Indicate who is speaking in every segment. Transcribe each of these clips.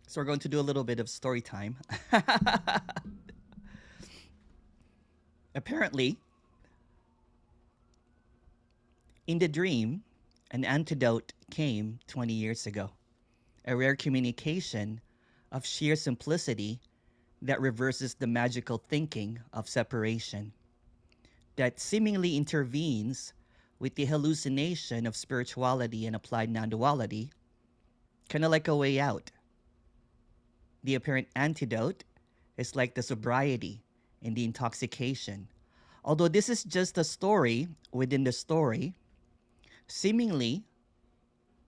Speaker 1: So we're going to do a little bit of story time. Apparently, in the dream, an antidote came 20 years ago. A rare communication of sheer simplicity that reverses the magical thinking of separation, that seemingly intervenes with the hallucination of spirituality and applied non-duality, kind of like a way out. The apparent antidote is like the sobriety and the intoxication. Although this is just a story within the story, seemingly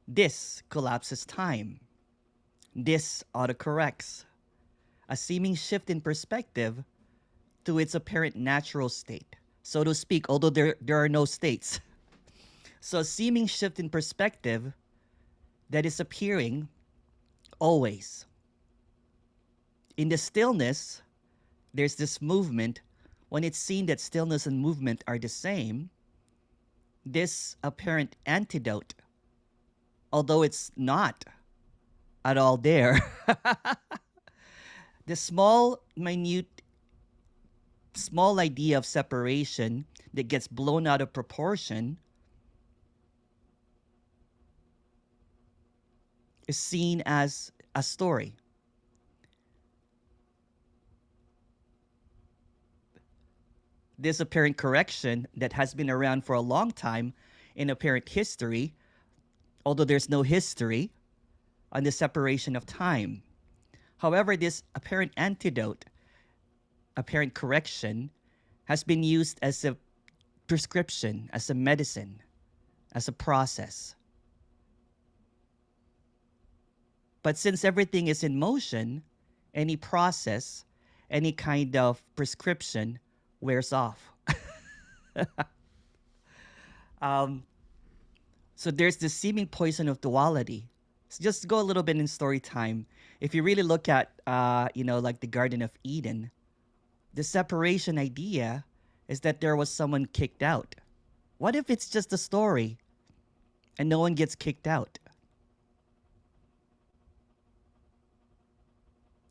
Speaker 1: this collapses time. This autocorrects. A seeming shift in perspective to its apparent natural state, so to speak, although there are no states. So a seeming shift in perspective that is appearing always. In the stillness, there's this movement. When it's seen that stillness and movement are the same, this apparent antidote, although it's not at all there, the small idea of separation that gets blown out of proportion is seen as a story. This apparent correction that has been around for a long time in apparent history, although there's no history on the separation of time. However, this apparent antidote, apparent correction, has been used as a prescription, as a medicine, as a process. But since everything is in motion, any process, any kind of prescription wears off. So there's this seeming poison of duality. So just go a little bit in story time. If you really look at, like the Garden of Eden, the separation idea is that there was someone kicked out. What if it's just a story and no one gets kicked out?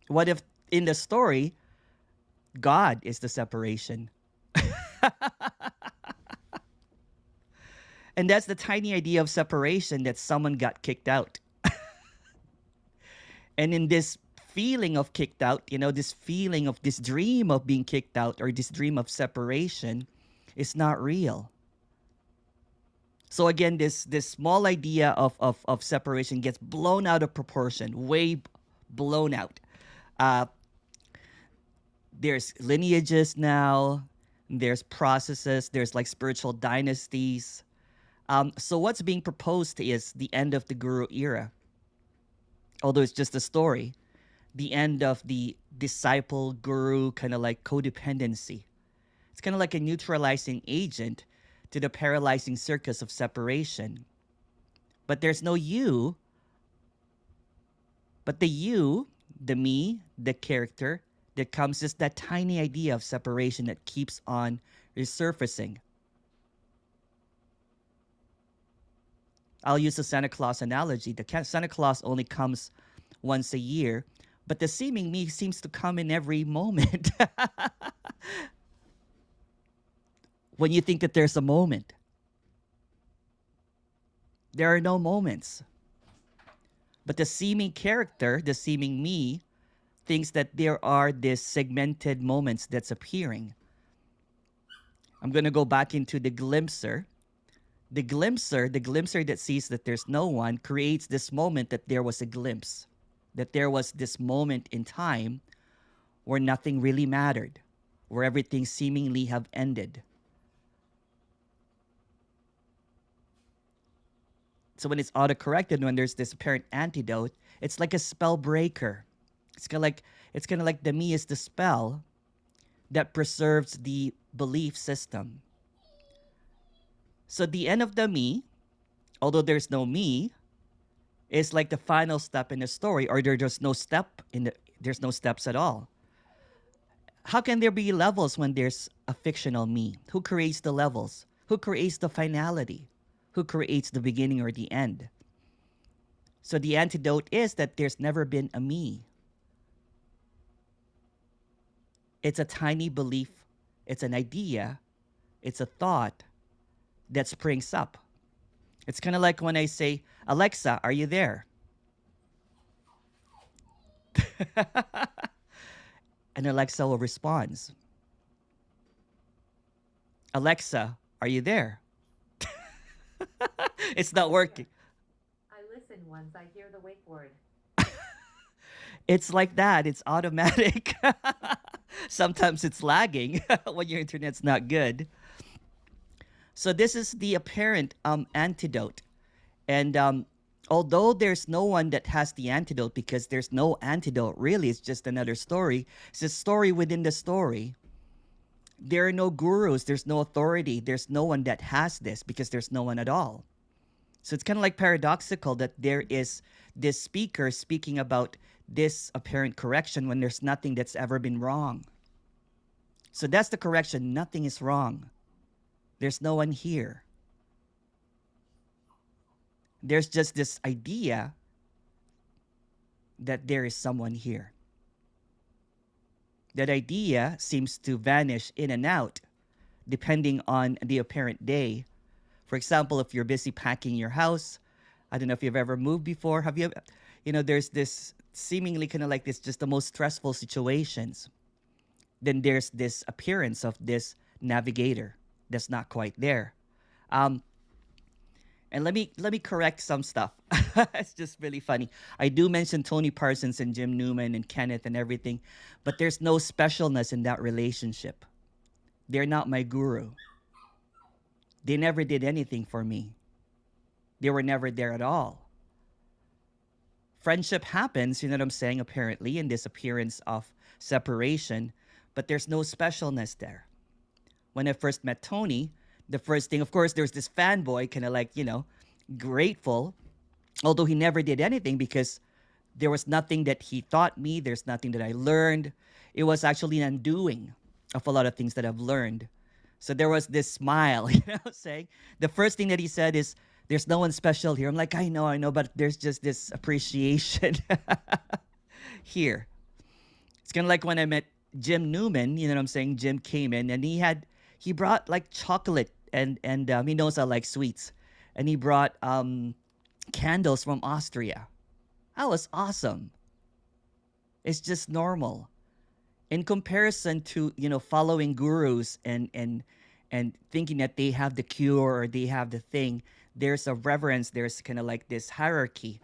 Speaker 1: What if in the story, God is the separation? And that's the tiny idea of separation, that someone got kicked out. And in this feeling of kicked out, this feeling of this dream of being kicked out, or this dream of separation, is not real. So again, this small idea of separation gets blown out of proportion, way blown out. There's lineages now, there's processes, there's like spiritual dynasties. So what's being proposed is the end of the guru era. Although it's just a story, the end of the disciple guru kind of like codependency. It's kind of like a neutralizing agent to the paralyzing circus of separation. But there's no you, but the you, the me, the character that comes is that tiny idea of separation that keeps on resurfacing. I'll use the Santa Claus analogy. The Santa Claus only comes once a year, but the seeming me seems to come in every moment. When you think that there's a moment, there are no moments. But the seeming character, the seeming me, thinks that there are these segmented moments that's appearing. I'm going to go back into the glimpser. The glimpser that sees that there's no one, creates this moment that there was a glimpse, that there was this moment in time where nothing really mattered, where everything seemingly have ended. So when it's auto-corrected, when there's this apparent antidote, it's like a spell breaker. It's kind of like the me is the spell that preserves the belief system. So the end of the me, although there's no me, is like the final step in the story, or there's no steps at all. How can there be levels when there's a fictional me? Who creates the levels? Who creates the finality? Who creates the beginning or the end? So the antidote is that there's never been a me. It's a tiny belief, it's an idea, it's a thought that springs up. It's kind of like when I say, Alexa, are you there? And Alexa will respond, Alexa, are you there? It's not working.
Speaker 2: I listen once I hear the wake word.
Speaker 1: It's like that. It's automatic. Sometimes it's lagging when your internet's not good. So this is the apparent antidote. And although there's no one that has the antidote, because there's no antidote really, it's just another story. It's a story within the story. There are no gurus, there's no authority, there's no one that has this because there's no one at all. So it's kind of like paradoxical that there is this speaker speaking about this apparent correction when there's nothing that's ever been wrong. So that's the correction. Nothing is wrong. There's no one here. There's just this idea that there is someone here. That idea seems to vanish in and out depending on the apparent day. For example, if you're busy packing your house, I don't know if you've ever moved before. Have you, there's this seemingly kind of like this, just the most stressful situations. Then there's this appearance of this navigator that's not quite there. Um, and let me correct some stuff. It's just really funny. I do mention Tony Parsons and Jim Newman and Kenneth and everything, but there's no specialness in that relationship. They're not my guru. They never did anything for me. They were never there at all. Friendship happens, you know what I'm saying, apparently, in this appearance of separation, but there's no specialness there. When I first met Tony, the first thing, of course, there's this fanboy, kind of like, grateful, although he never did anything because there was nothing that he taught me, there's nothing that I learned. It was actually an undoing of a lot of things that I've learned. So there was this smile, saying the first thing that he said is, there's no one special here. I'm like, I know, but there's just this appreciation here. It's kind of like when I met Jim Newman, you know what I'm saying? Jim came in and he brought like chocolate and he knows I like sweets. And he brought candles from Austria. That was awesome. It's just normal. In comparison to, following gurus and thinking that they have the cure or they have the thing, there's a reverence, there's kind of like this hierarchy.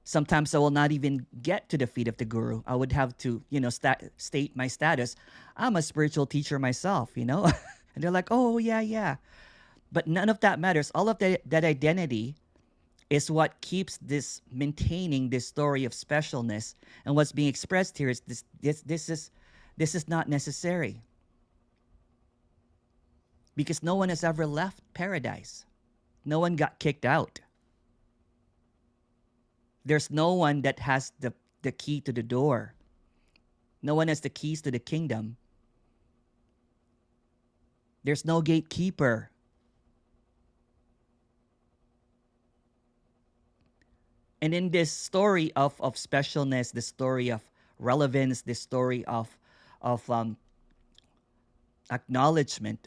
Speaker 1: Sometimes I will not even get to the feet of the guru. I would have to, state my status. I'm a spiritual teacher myself. And they're like, oh, yeah. But none of that matters. All of that identity is what keeps this maintaining this story of specialness. And what's being expressed here is this is not necessary. Because no one has ever left paradise. No one got kicked out. There's no one that has the key to the door. No one has the keys to the kingdom. There's no gatekeeper. And in this story of specialness, the story of relevance, the story of acknowledgement,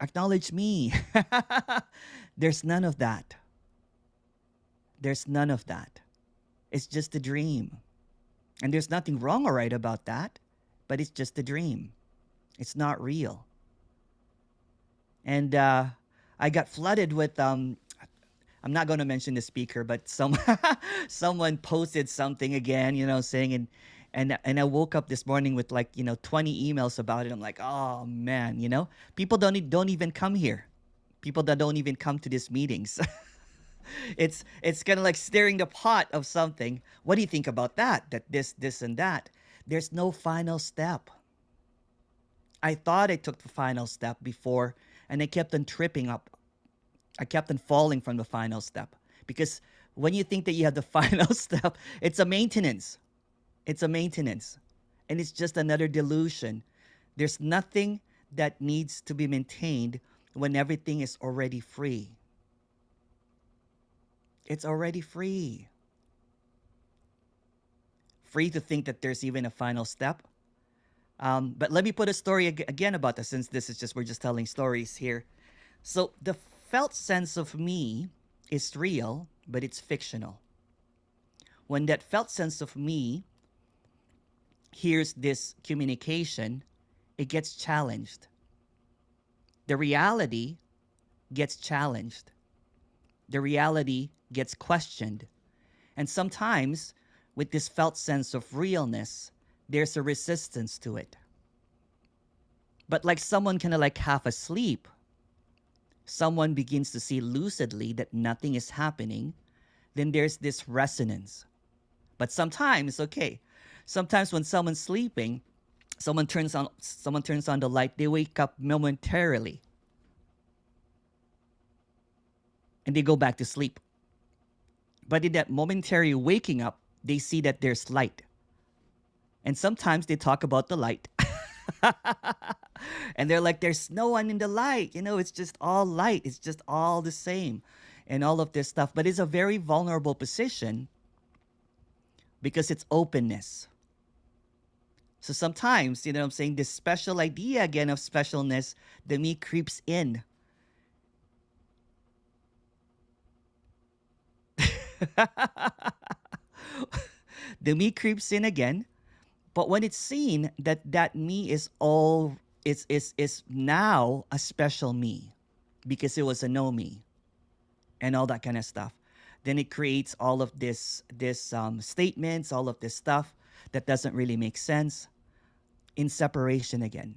Speaker 1: acknowledge me. There's none of that. There's none of that. It's just a dream. And there's nothing wrong or right about that, but it's just a dream. It's not real. And I got flooded with I'm not going to mention the speaker, but someone posted something again, saying and I woke up this morning with 20 emails about it. I'm like, oh man, people don't even come here. People that don't even come to these meetings. It's kind of like stirring the pot of something. What do you think about that? That this and that. There's no final step. I thought I took the final step before, and I kept on tripping up. I kept on falling from the final step because when you think that you have the final step, it's a maintenance. It's a maintenance. And it's just another delusion. There's nothing that needs to be maintained when everything is already free. It's already free. Free to think that there's even a final step. But let me put a story again about this, since this is just we're just telling stories here. So the felt sense of me is real, but it's fictional. When that felt sense of me hears this communication, it gets challenged. The reality gets challenged. The reality gets questioned. And sometimes, with this felt sense of realness, there's a resistance to it. But like someone kind of like half asleep, someone begins to see lucidly that nothing is happening, then there's this resonance. But sometimes, okay, sometimes when someone's sleeping, someone turns on the light, they wake up momentarily and they go back to sleep. But in that momentary waking up, they see that there's light. And sometimes they talk about the light. And they're like, there's no one in the light. It's just all light. It's just all the same. And all of this stuff. But it's a very vulnerable position because it's openness. So sometimes, what I'm saying, this special idea again of specialness, the me creeps in. The me creeps in again. But when it's seen that that me is all is now a special me because it was a no me and all that kind of stuff, then it creates all of this statements, all of this stuff that doesn't really make sense. In separation again,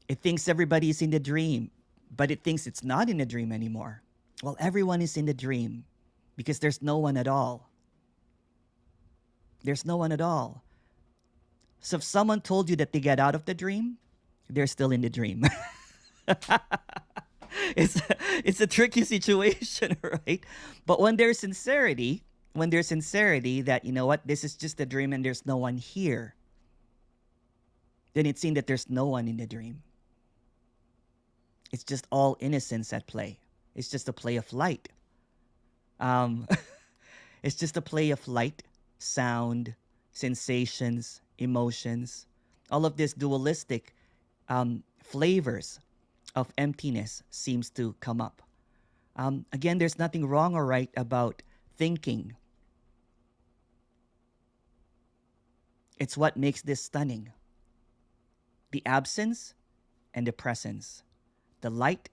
Speaker 1: it thinks everybody is in the dream, but it thinks it's not in the dream anymore. Well, everyone is in the dream because there's no one at all. There's no one at all. So if someone told you that they get out of the dream, they're still in the dream. it's a tricky situation, right? But when there's sincerity that, you know what, this is just a dream and there's no one here, then it's seen that there's no one in the dream. It's just all innocence at play. It's just a play of light. Um, it's just a play of light, sound, sensations, emotions, all of this dualistic flavors of emptiness seems to come up. Again, there's nothing wrong or right about thinking. It's what makes this stunning. The absence and the presence, the light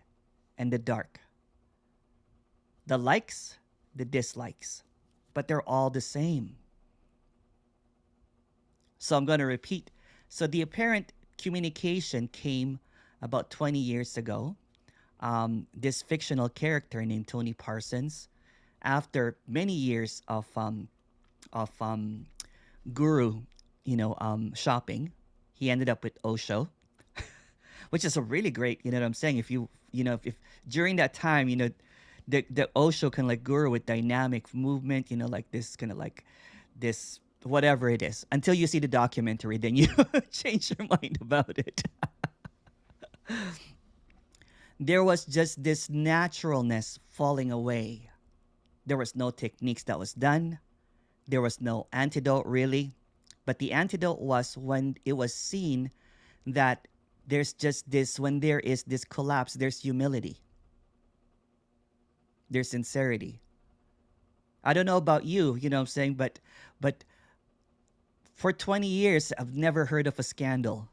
Speaker 1: and the dark, the likes, the dislikes, but they're all the same. So I'm going to repeat. So the apparent communication came about 20 years ago. This fictional character named Tony Parsons, after many years of guru, shopping, he ended up with Osho, which is a really great, you know what I'm saying? If during that time, the Osho kind of like guru with dynamic movement, like this kind of like this, whatever it is, until you see the documentary, then you change your mind about it. There was just this naturalness falling away. There was no techniques that was done. There was no antidote really. But the antidote was when it was seen that there's just this, when there is this collapse, there's humility. There's sincerity. I don't know about you, you know what I'm saying, but for 20 years I've never heard of a scandal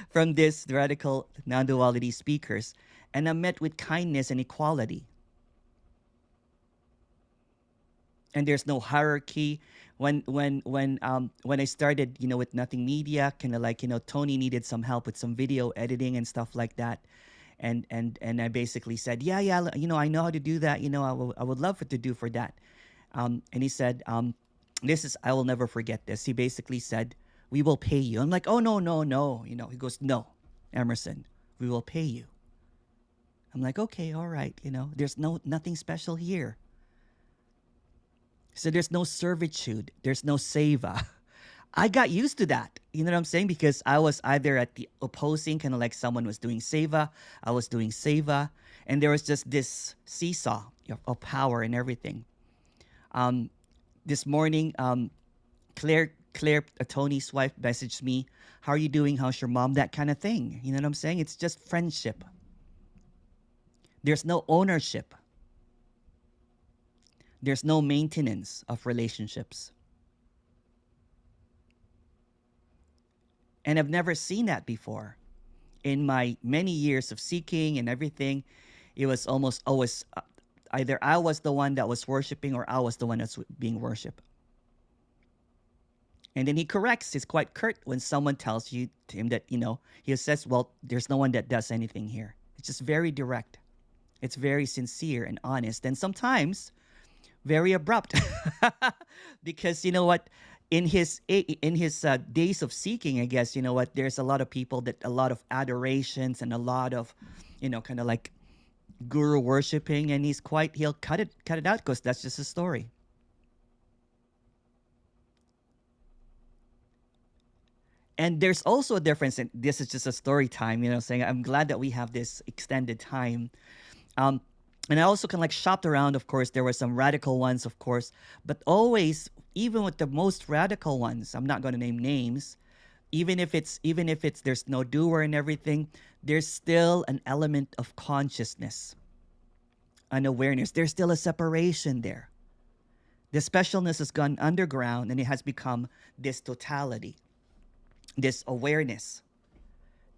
Speaker 1: from this radical non-duality speakers, and I'm met with kindness and equality. And there's no hierarchy. When I started, with Nothing Media, kind of like, Tony needed some help with some video editing and stuff like that. And I basically said, yeah, I know how to do that. I would love to do for that. And he said, I will never forget this. He basically said, we will pay you. I'm like, oh, no. He goes, no, Emerson, we will pay you. I'm like, okay, all right. There's nothing special here. So there's no servitude. There's no seva. I got used to that. You know what I'm saying? Because I was either at the opposing, kind of like someone was doing seva. I was doing seva. And there was just this seesaw of power and everything. Um, this morning, Claire, Tony's wife, messaged me, "How are you doing? How's your mom?" That kind of thing. You know what I'm saying? It's just friendship. There's no ownership. There's no maintenance of relationships. And I've never seen that before. In my many years of seeking and everything, it was almost always either I was the one that was worshiping or I was the one that's being worshipped. And then he corrects. He's quite curt when someone tells you to him that, he says, well, there's no one that does anything here. It's just very direct. It's very sincere and honest. And sometimes very abrupt. Because you know what? In his days of seeking, I guess, you know what, there's a lot of people that a lot of adorations and a lot of, kind of like guru worshiping, and he'll cut it out because that's just a story. And there's also a difference, and this is just a story time, saying I'm glad that we have this extended time. Um, and I also kind of like shopped around. Of course, there were some radical ones, of course, but always, even with the most radical ones, I'm not going to name names. Even if it's there's no doer and everything, there's still an element of consciousness, an awareness. There's still a separation there. The specialness has gone underground and it has become this totality, this awareness,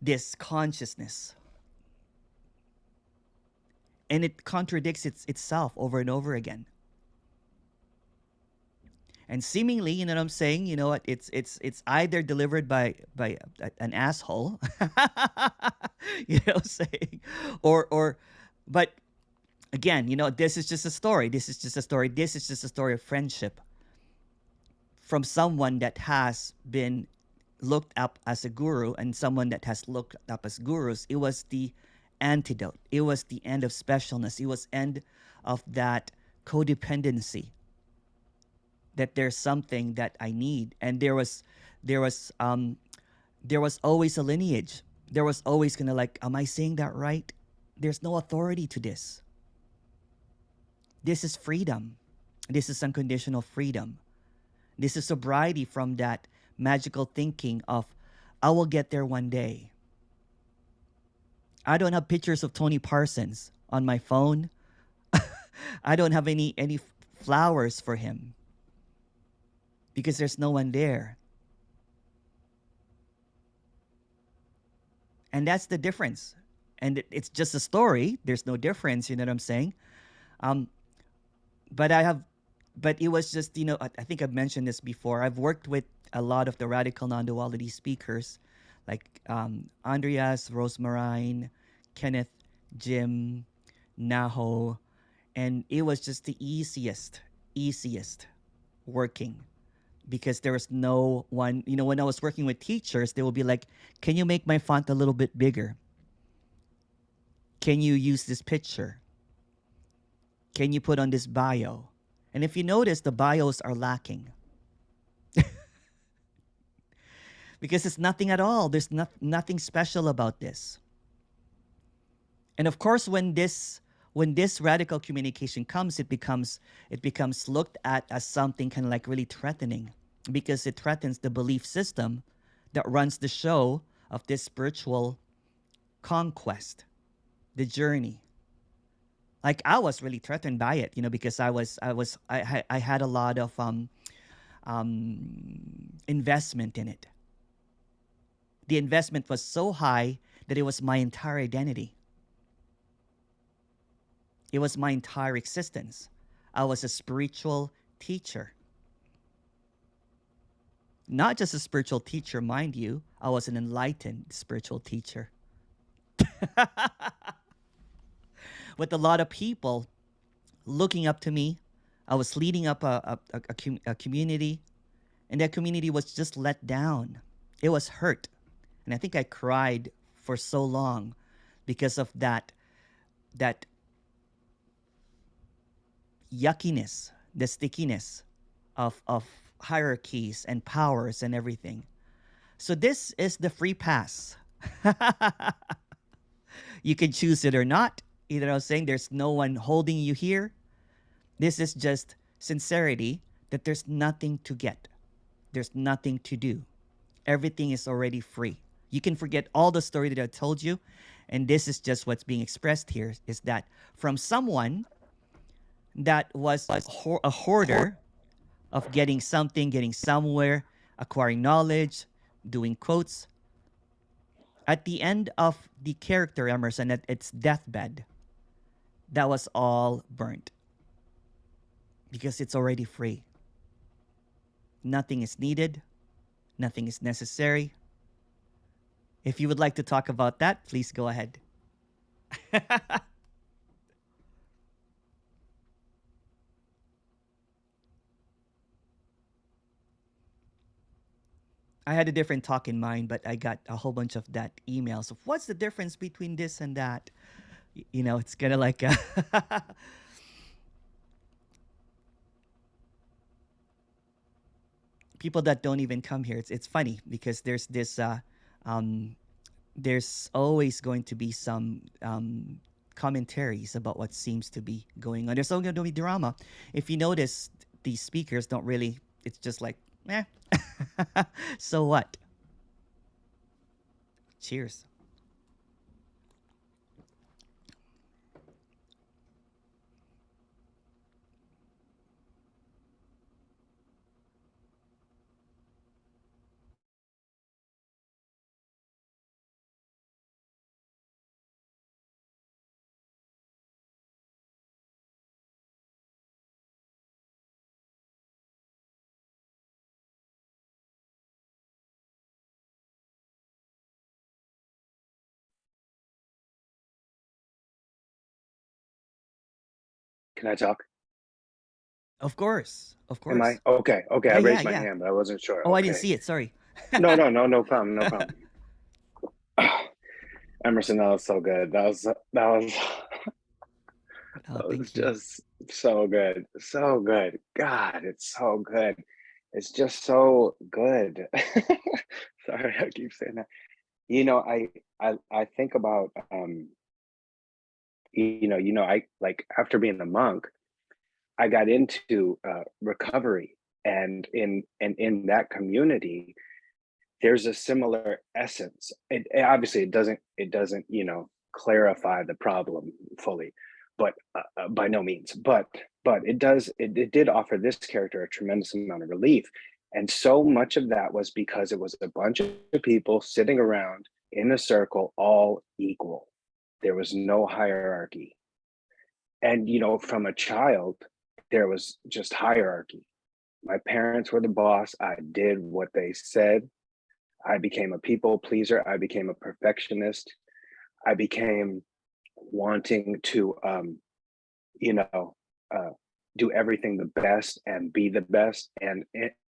Speaker 1: this consciousness. And it contradicts itself over and over again. And seemingly, you know what I'm saying, you know what, it's either delivered by an asshole, you know what I'm saying, or but again, this is just a story. This is just a story. This is just a story of friendship from someone that has been looked up as a guru and someone that has looked up as gurus. It was the antidote. It was the end of specialness. It was end of that codependency. That there's something that I need, and there was always a lineage. There was always gonna like, am I saying that right? There's no authority to this. This is freedom. This is unconditional freedom. This is sobriety from that magical thinking of, I will get there one day. I don't have pictures of Tony Parsons on my phone. I don't have any flowers for him because there's no one there. And that's the difference. And it's just a story. There's no difference, you know what I'm saying? Um, but it was just, I think I've mentioned this before. I've worked with a lot of the radical non-duality speakers, like Andreas, Rosemarine, Kenneth, Jim, Naho, and it was just the easiest working, because there was no one, when I was working with teachers, they will be like, can you make my font a little bit bigger? Can you use this picture? Can you put on this bio? And if you notice, the bios are lacking. Because it's nothing at all. There's nothing special about this. And of course, when this radical communication comes, it becomes looked at as something kind of like really threatening, because it threatens the belief system that runs the show of this spiritual conquest, the journey. Like, I was really threatened by it, because I had a lot of investment in it. The investment was so high that it was my entire identity. It was my entire existence. I was a spiritual teacher. Not just a spiritual teacher, mind you, I was an enlightened spiritual teacher. With a lot of people looking up to me. I was leading up a community, and that community was just let down. It was hurt. And I think I cried for so long because of that yuckiness, the stickiness of hierarchies and powers and everything. So this is the free pass. You can choose it or not. You know what I'm saying? There's no one holding you here. This is just sincerity that there's nothing to get. There's nothing to do. Everything is already free. You can forget all the story that I told you. And this is just what's being expressed here is that from someone that was a hoarder of getting something, getting somewhere, acquiring knowledge, doing quotes. At the end of the character Emerson at its deathbed, that was all burnt because it's already free. Nothing is needed, nothing is necessary. If you would like to talk about that, please go ahead. I had a different talk in mind, but I got a whole bunch of that emails of what's the difference between this and that. You know, it's kind of like people that don't even come here. It's funny because there's this um, there's always going to be some commentaries about what seems to be going on. There's always going to be drama. If you notice, these speakers don't really. It's just like, eh. So what? Cheers.
Speaker 3: Can I talk?
Speaker 1: Of course, of
Speaker 3: Am I?
Speaker 1: course.
Speaker 3: Okay. Okay. I
Speaker 1: Yeah, yeah,
Speaker 3: raised my
Speaker 1: yeah.
Speaker 3: hand, but I wasn't sure.
Speaker 1: Oh, I didn't
Speaker 3: Okay.
Speaker 1: see it. Sorry.
Speaker 3: No problem. No problem. Emerson, that was so good.
Speaker 1: Oh,
Speaker 3: That was
Speaker 1: thank you.
Speaker 3: just so good. So good. God, it's so good. It's just so good. Sorry, I keep saying that. I think about I like after being a monk, I got into recovery, and in that community there's a similar essence. Obviously it doesn't clarify the problem fully, but by no means. But it did offer this character a tremendous amount of relief, and so much of that was because it was a bunch of people sitting around in a circle, all equal. There was no hierarchy, and from a child there was just hierarchy. My parents were the boss. I did what they said. I became a people pleaser. I became a perfectionist. I became wanting to, you know, uh, do everything the best and be the best. And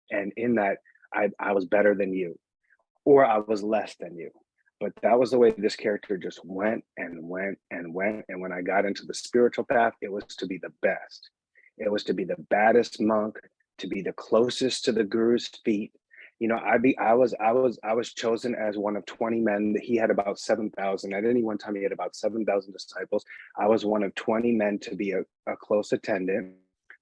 Speaker 3: in that, I was better than you, or I was less than you. But that was the way this character just went and went and went. And when I got into the spiritual path, it was to be the best. It was to be the baddest monk, to be the closest to the guru's feet. I was chosen as one of 20 men. He had about 7,000. At any one time, he had about 7,000 disciples. I was one of 20 men to be a close attendant.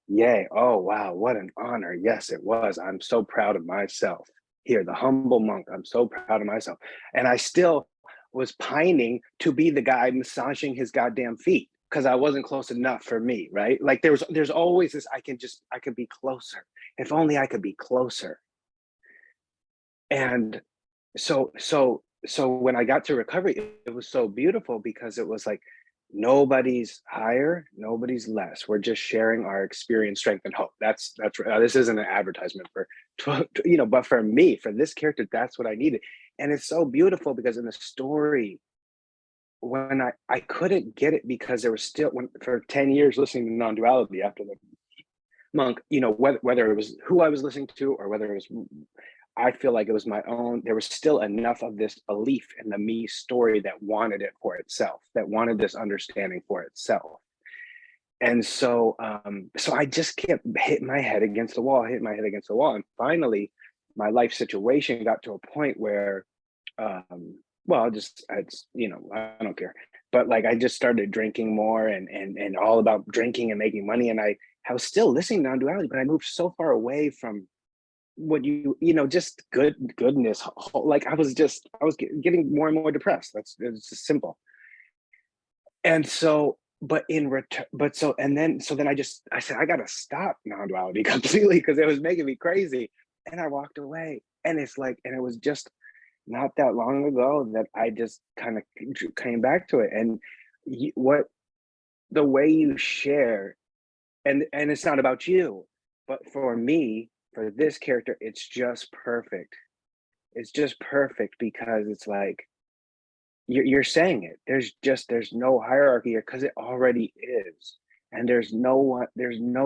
Speaker 3: Yay. Oh, wow. What an honor. Yes, it was. I'm so proud of myself. Here, the humble monk. I'm so proud of myself. And I still was pining to be the guy massaging his goddamn feet because I wasn't close enough for me, right? Like there's always this, I could be closer. If only I could be closer. And so when I got to recovery, it was so beautiful because it was like nobody's higher, nobody's less. We're just sharing our experience, strength, and hope. That's this isn't an advertisement for but for me, for this character, that's what I needed. And it's so beautiful because in the story, when I couldn't get it because there was still, when for 10 years listening to Non-Duality after the monk, whether it was who I was listening to or whether it was, I feel like it was my own. There was still enough of this belief in the me story that wanted it for itself, that wanted this understanding for itself. And so I just kept hitting my head against the wall, hitting my head against the wall. And finally, my life situation got to a point where, well, I don't care. but like I just started drinking more and all about drinking and making money. And I was still listening to non-duality, but I moved so far away from what just goodness. Like I was getting more and more depressed. It's just simple. And so, but in return, but so, and then, so then I said, I got to stop non-duality completely because it was making me crazy. And I walked away. And it's like, and it was just not that long ago that I just kind of came back to it. And what the way you share, and it's not about you, but for me, for this character, it's just perfect. It's just perfect because it's like, you're saying it. There's no hierarchy here because it already is. And there's no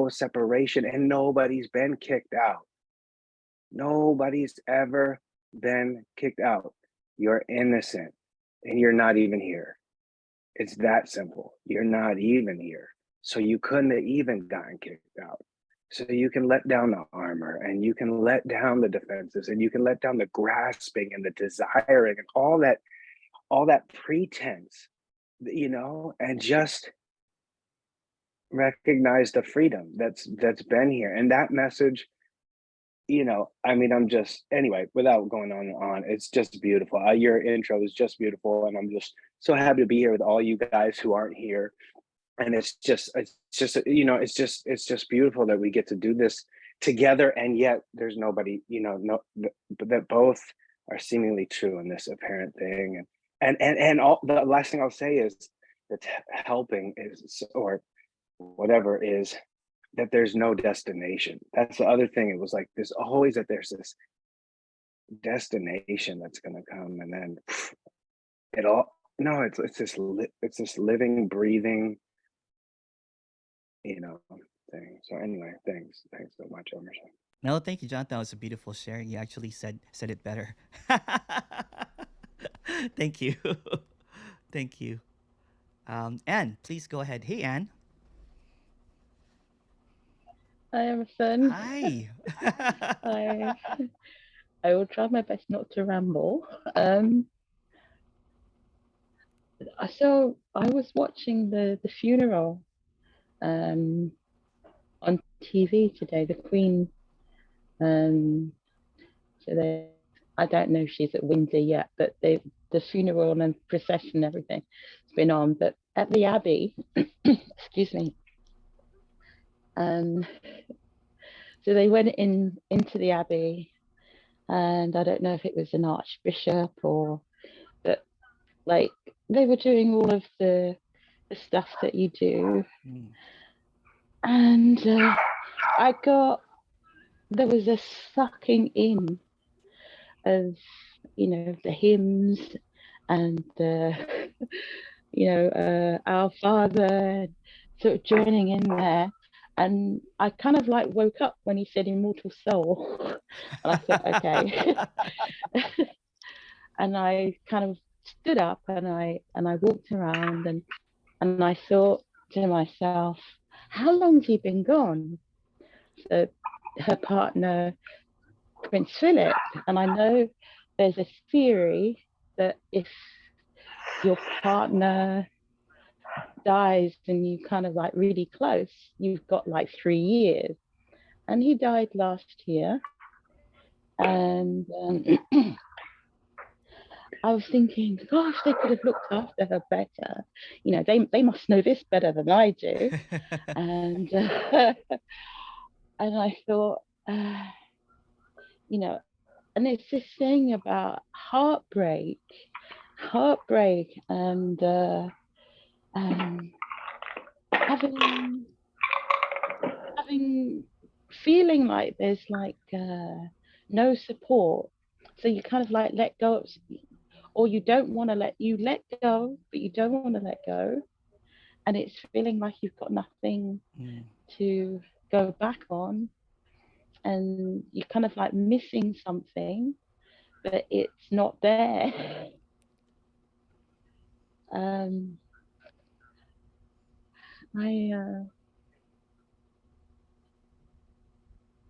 Speaker 3: separation, and nobody's been kicked out. Nobody's ever been kicked out. You're innocent and you're not even here. It's that simple. You're not even here. So you couldn't have even gotten kicked out. So you can let down the armor, and you can let down the defenses, and you can let down the grasping and the desiring and all that pretense, and just recognize the freedom that's been here. And that message, I mean, I'm just, anyway, without going on, it's just beautiful. Your intro is just beautiful, and I'm just so happy to be here with all you guys who aren't here. And it's just it's just beautiful that we get to do this together, and yet there's nobody, but that both are seemingly true in this apparent thing. And all the last thing I'll say is that helping is, or whatever, is that there's no destination. That's the other thing. It was like there's always that there's this destination that's going to come, and then it all, no, it's this living, breathing, thing. So anyway, thanks so much, Emerson.
Speaker 1: No, thank you, John. That was a beautiful share. You actually said it better. Thank you. Thank you. Anne, please go ahead. Hey, Anne.
Speaker 4: Hi, Emerson.
Speaker 1: Hi.
Speaker 4: I will try my best not to ramble. So I was watching the funeral on TV today. The Queen. So I don't know if she's at Windsor yet, but the funeral and procession and everything has been on. But at the Abbey, excuse me. So they went into the Abbey, and I don't know if it was an archbishop but like they were doing all of the stuff that you do. And there was a sucking in of, the hymns and Our Father, sort of joining in there. And I kind of like woke up when he said immortal soul. And I thought, okay. And I kind of stood up and I walked around and I thought to myself, how long's he been gone? So her partner, Prince Philip, and I know there's a theory that if your partner dies and you kind of like really close, you've got like 3 years. And he died last year. And I was thinking, gosh, they could have looked after her better. They must know this better than I do. And and I thought, and it's this thing about heartbreak, and having feeling like there's like no support. So you kind of like let go of, or you don't want to let go, but you don't want to let go. And it's feeling like you've got nothing to go back on. And you're kind of like missing something, but it's not there.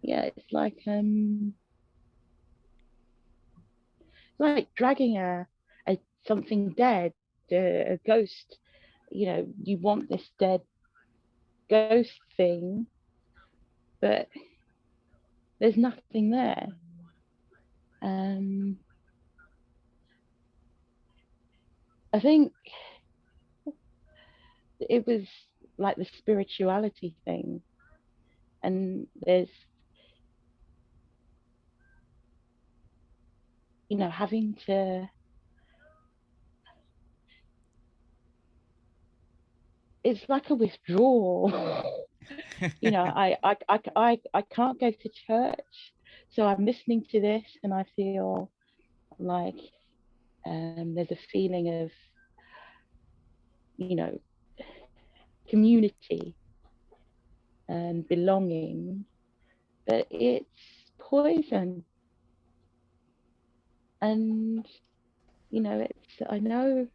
Speaker 4: It's like dragging a something dead, a ghost you want this dead ghost thing, but there's nothing there. um I think it was like the spirituality thing, and there's having to, it's like a withdrawal. I can't go to church, so I'm listening to this and I feel like there's a feeling of you know community and belonging, but it's poison. And it's, I know,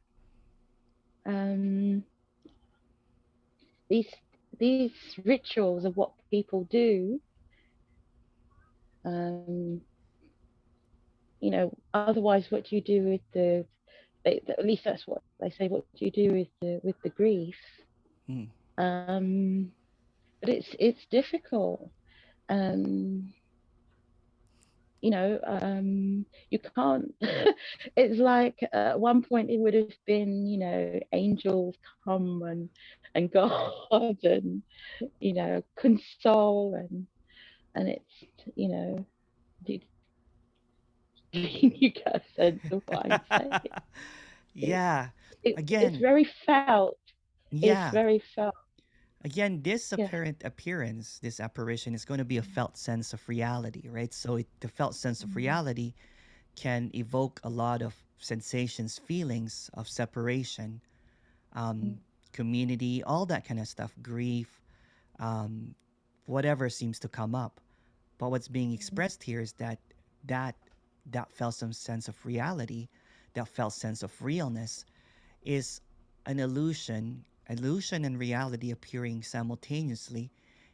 Speaker 4: um these these rituals of what people do. um Otherwise, what do you do with at least that's what they say, what do you do with the grief?
Speaker 1: Mm.
Speaker 4: um but it's difficult. um you can't. It's like at one point it would have been, angels come and God, and console, and it's, did you get a sense of what I'm saying? It's
Speaker 1: Yeah.
Speaker 4: it's
Speaker 1: Again,
Speaker 4: very felt. It's
Speaker 1: yeah.
Speaker 4: very felt.
Speaker 1: Again, this
Speaker 4: Yeah.
Speaker 1: apparent appearance, this apparition is going to be a felt sense of reality, right? So the felt sense of
Speaker 4: Mm,
Speaker 1: reality can evoke a lot of sensations, feelings of separation, um,
Speaker 4: mm,
Speaker 1: community, all that kind of stuff, grief, um, whatever seems to come up. But what's being expressed here is that that felt some sense of reality, that felt sense of realness is an illusion. Illusion and reality appearing simultaneously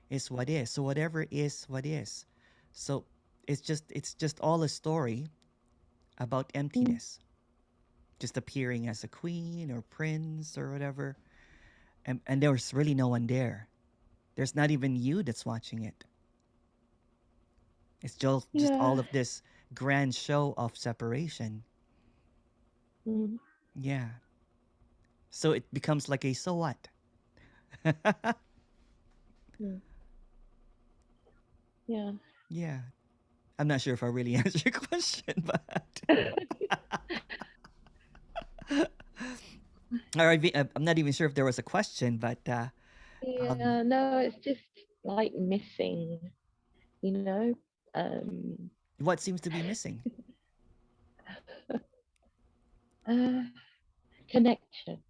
Speaker 1: is what is. So whatever is what is. So it's just all a story about
Speaker 4: mm.
Speaker 1: emptiness. Just appearing as a queen or prince or whatever. And there's really no one there. There's not even you that's watching it. It's just all
Speaker 4: Yeah.
Speaker 1: of this grand show of separation.
Speaker 4: Mm,
Speaker 1: Yeah. So it becomes like a so what?
Speaker 4: mm. Yeah.
Speaker 1: Yeah. I'm not sure if I really answered your question, but or I'm not even sure if there was a question, but um,
Speaker 4: Yeah, no, it's just like missing, you know. Um,
Speaker 1: what seems to be missing?
Speaker 4: uh, Connection.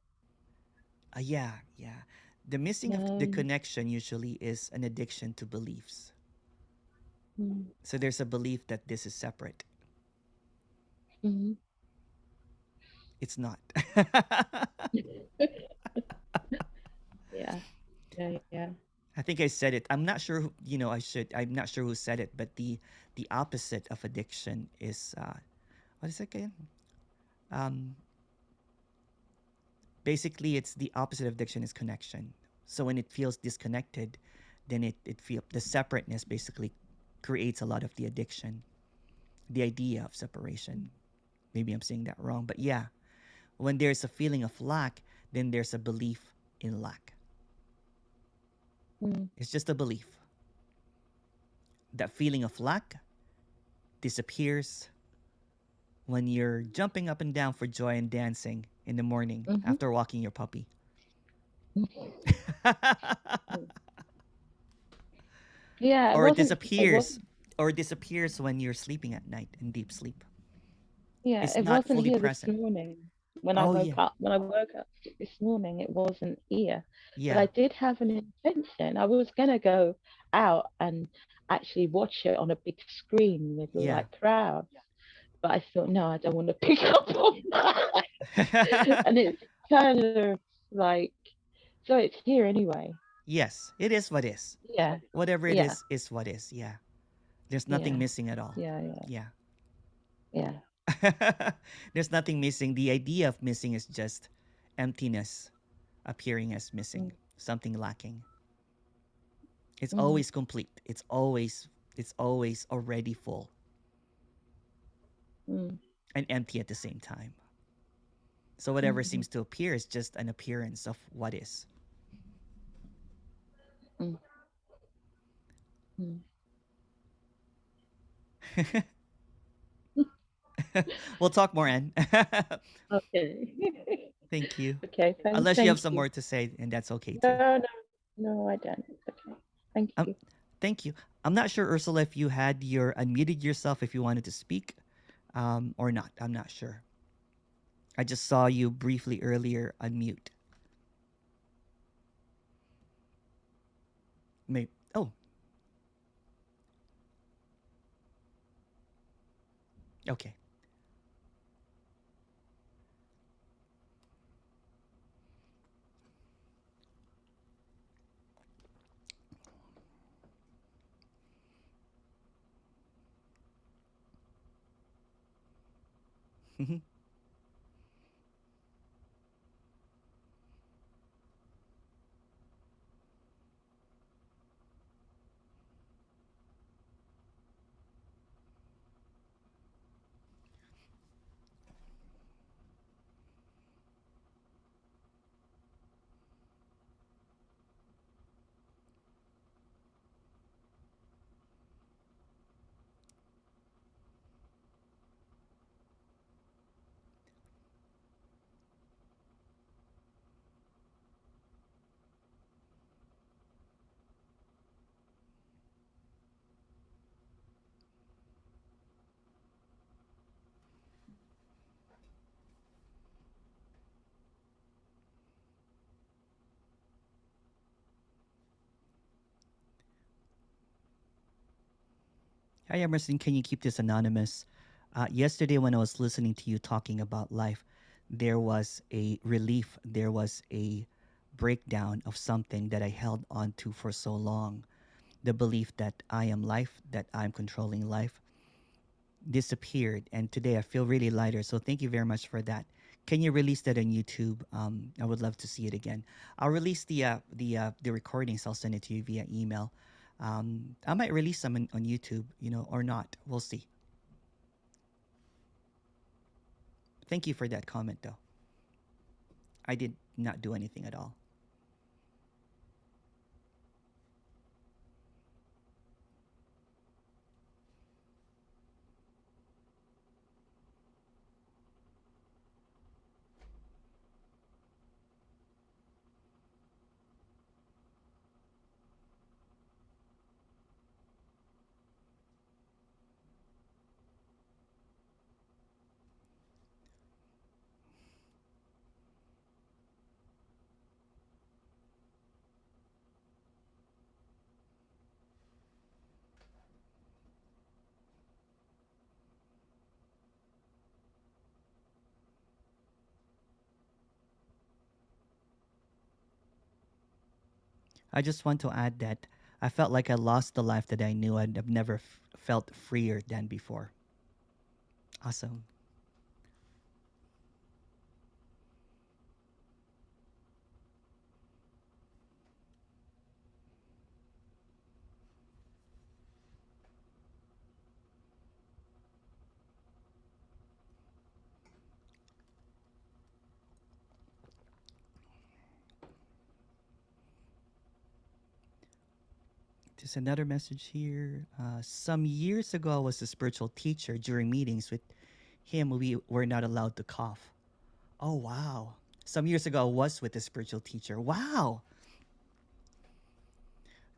Speaker 1: Yeah, yeah. The missing of the
Speaker 4: Um,
Speaker 1: connection usually is an addiction to beliefs.
Speaker 4: mm,
Speaker 1: So there's a belief that this is separate.
Speaker 4: mm.
Speaker 1: It's not.
Speaker 4: Yeah, yeah, yeah.
Speaker 1: I think I said it. I'm not sure. I should. I'm not sure who said it, but the opposite of addiction is what is it again? Um, Basically, it's the opposite of addiction is connection. So when it feels disconnected, then it feel the separateness basically creates a lot of the addiction, the idea of separation. Maybe I'm saying that wrong, but yeah, when there's a feeling of lack, then there's a belief in lack.
Speaker 4: Mm.
Speaker 1: It's just a belief. That feeling of lack disappears when you're jumping up and down for joy and dancing in the morning
Speaker 4: Hmm.
Speaker 1: after walking your puppy.
Speaker 4: Yeah, it
Speaker 1: or it
Speaker 4: wasn't. It
Speaker 1: disappears
Speaker 4: wasn't.
Speaker 1: or it disappears when you're sleeping at night in deep sleep.
Speaker 4: Yeah,
Speaker 1: It's
Speaker 4: it
Speaker 1: not
Speaker 4: wasn't
Speaker 1: fully
Speaker 4: here this
Speaker 1: present.
Speaker 4: morning. When I
Speaker 1: Oh
Speaker 4: woke
Speaker 1: yeah.
Speaker 4: up, when I woke up this morning, it wasn't here. But
Speaker 1: Yeah.
Speaker 4: I did have an intention. I was gonna go out and actually watch it on a big screen with
Speaker 1: Yeah.
Speaker 4: like crowds. But I thought, no, I don't want to pick up on that. And it's kind of like, so it's here anyway.
Speaker 1: Yes, it is what is.
Speaker 4: Yeah,
Speaker 1: Whatever it
Speaker 4: yeah,
Speaker 1: is what is. Yeah. There's nothing
Speaker 4: yeah,
Speaker 1: missing at all.
Speaker 4: yeah, yeah,
Speaker 1: Yeah.
Speaker 4: yeah.
Speaker 1: There's nothing missing. The idea of missing is just emptiness appearing as missing, something lacking. It's
Speaker 4: mm,
Speaker 1: always complete. It's always already full
Speaker 4: mm,
Speaker 1: and empty at the same time. So whatever
Speaker 4: mm,
Speaker 1: seems to appear is just an appearance of what is.
Speaker 4: mm, mm.
Speaker 1: We'll talk more, Anne.
Speaker 4: Okay.
Speaker 1: Thank you.
Speaker 4: Okay,
Speaker 1: Unless you have
Speaker 4: thank
Speaker 1: some
Speaker 4: you.
Speaker 1: more to say, and that's okay too.
Speaker 4: No, no, no, I don't. It's okay. Thank
Speaker 1: Um,
Speaker 4: you.
Speaker 1: thank you. I'm not sure, Ursula, if you had your unmuted yourself if you wanted to speak, or not. I'm not sure. I just saw you briefly earlier unmute. Maybe. Oh, okay. Hi, Emerson. Can you keep this anonymous? Yesterday, when I was listening to you talking about life, there was a relief, there was a breakdown of something that I held on to for so long. The belief that I am life, that I'm controlling life, disappeared. And today I feel really lighter. So thank you very much for that. Can you release that on YouTube? I would love to see it again. I'll release the recordings. I'll send it to you via email. I might release them on YouTube, or not. We'll see. Thank you for that comment, though. I did not do anything at all. I just want to add that I felt like I lost the life that I knew. I'd have never felt freer than before. Awesome. There's another message here. Some years ago, I was a spiritual teacher. During meetings with him, we were not allowed to cough. Oh, wow. Some years ago, I was with a spiritual teacher. Wow.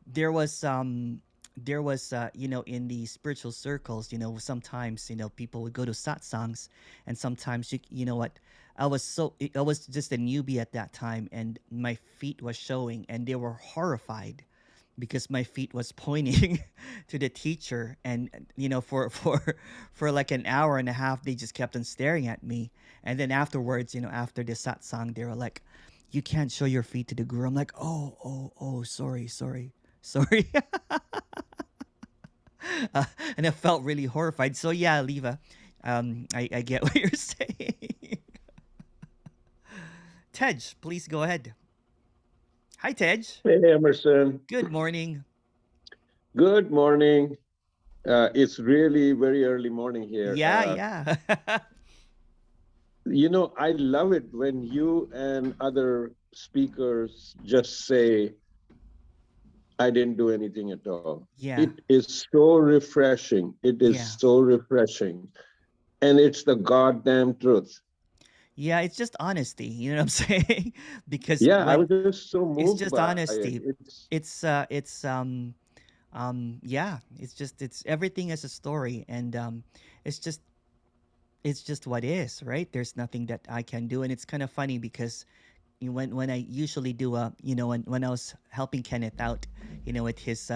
Speaker 1: There was in the spiritual circles, sometimes people would go to satsangs, and sometimes what, I was just a newbie at that time, and my feet was showing, and they were horrified because my feet was pointing to the teacher, and for like an hour and a half they just kept on staring at me. And then afterwards, after the satsang, they were like, you can't show your feet to the guru. I'm like, oh, sorry. uh, and I felt really horrified. So yeah, Leva, I get what you're saying. Tej, please go ahead. Hi, Tej.
Speaker 5: Hey, Emerson.
Speaker 1: Good morning.
Speaker 5: Good morning. It's really very early morning here.
Speaker 1: Yeah, yeah.
Speaker 5: I love it when you and other speakers just say, I didn't do anything at all.
Speaker 1: Yeah,
Speaker 5: It is so refreshing. It is
Speaker 1: yeah.
Speaker 5: so refreshing. And it's the goddamn truth.
Speaker 1: Yeah, it's just honesty, you know what I'm saying? Because
Speaker 5: Yeah, I
Speaker 1: when
Speaker 5: was just so
Speaker 1: it's
Speaker 5: moved
Speaker 1: just
Speaker 5: by it.
Speaker 1: honesty. It's yeah, it's everything as a story, and it's just it's just what is, right? There's nothing that I can do, and it's kind of funny because when I usually do when I was helping Kenneth out, with his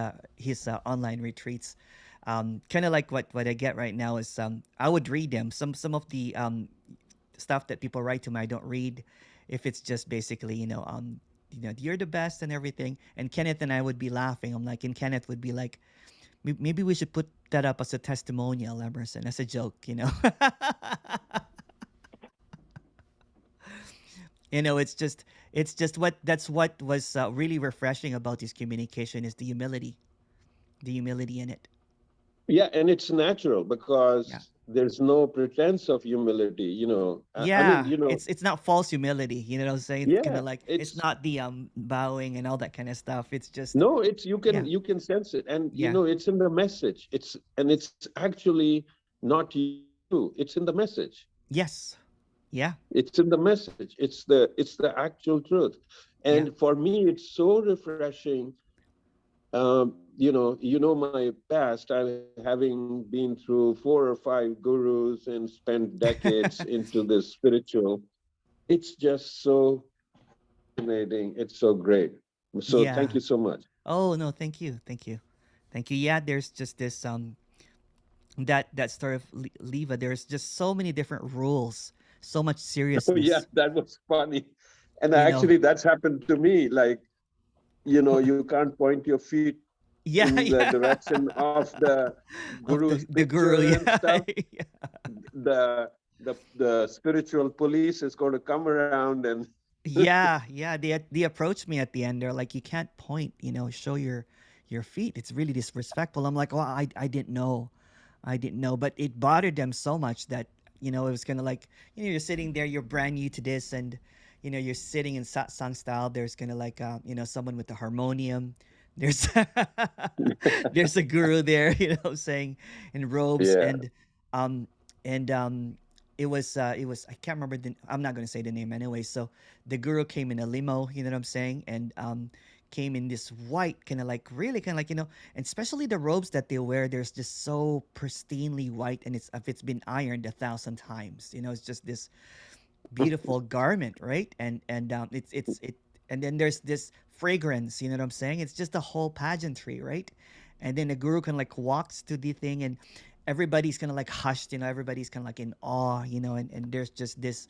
Speaker 1: online retreats, kind of like what I get right now is I would read them. Some of the stuff that people write to me I don't read, if it's just basically you're the best and everything. And Kenneth and I would be laughing. I'm like, and Kenneth would be like, maybe we should put that up as a testimonial, Emerson, as a joke, it's just what was really refreshing about this communication is the humility in it.
Speaker 5: Yeah, and it's natural
Speaker 1: Yeah,
Speaker 5: because there's no pretense of humility. I mean,
Speaker 1: yeah, it's not false humility, you know what I'm saying? It's kind
Speaker 5: yeah,
Speaker 1: of like it's
Speaker 5: it's
Speaker 1: not the bowing and all that kind of stuff. It's just
Speaker 5: no, it's you
Speaker 1: yeah,
Speaker 5: can you can sense it, and
Speaker 1: yeah,
Speaker 5: it's in the message. It's actually not you. It's in the message.
Speaker 1: yes, yeah,
Speaker 5: It's in the message. It's the actual truth.
Speaker 1: yeah.
Speaker 5: And for me, it's so refreshing. My past. I having been through 4 or 5 gurus and spent decades into this spiritual. It's just so fascinating. It's so great. So thank
Speaker 1: Yeah.
Speaker 5: you so much.
Speaker 1: Oh no, thank you, thank you. Yeah, there's just this that sort of leva. There's just so many different rules, so much
Speaker 5: Oh yeah,
Speaker 1: seriousness.
Speaker 5: that was funny. And
Speaker 1: You know,
Speaker 5: actually, that's happened to me. Like, you can't point your feet
Speaker 1: yeah,
Speaker 5: in the
Speaker 1: yeah.
Speaker 5: direction of the
Speaker 1: Of
Speaker 5: guru's
Speaker 1: the guru,
Speaker 5: picture and
Speaker 1: yeah,
Speaker 5: stuff.
Speaker 1: yeah,
Speaker 5: The spiritual police is going to come around and
Speaker 1: yeah. They approached me at the end. They're like, you can't point, show your feet. It's really disrespectful. I'm like, well, I didn't know, but it bothered them so much that it was kind of like you're sitting there, you're brand new to this, and you're sitting in satsang style. There's kind of like someone with a harmonium. There's there's a guru there, saying in robes,
Speaker 5: yeah.
Speaker 1: um and it was I can't remember I'm not going to say the name anyway. So the guru came in a limo, you know what I'm saying, and came in this white kind of like really kind of like and especially the robes that they wear, there's just so pristinely white, and it's if it's been ironed 1,000 times, it's just this beautiful garment, right? And it and then there's this fragrance, you know what I'm saying? It's just a whole pageantry, right? And then the guru kind of like walks to the thing, and everybody's kind of like hushed, everybody's kind of like in awe, and there's just this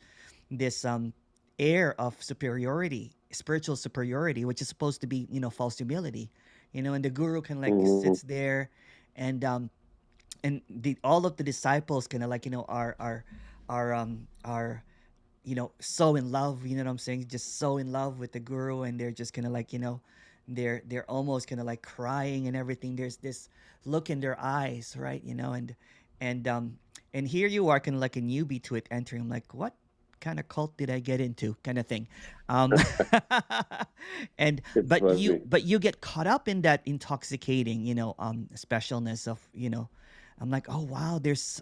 Speaker 1: air of superiority, spiritual superiority, which is supposed to be false humility, and the guru kind of like
Speaker 5: Mhm.
Speaker 1: sits there, and the all of the disciples kind of like are so in love, you know what I'm saying, just so in love with the guru, and they're just kind of like they're almost kind of like crying and everything. There's this look in their eyes, right? And here you are kind of like a newbie to it entering. I'm like, what kind of cult did I get into, kind of thing. um and
Speaker 5: It's funny.
Speaker 1: but you get caught up in that intoxicating specialness of I'm like, oh wow, there's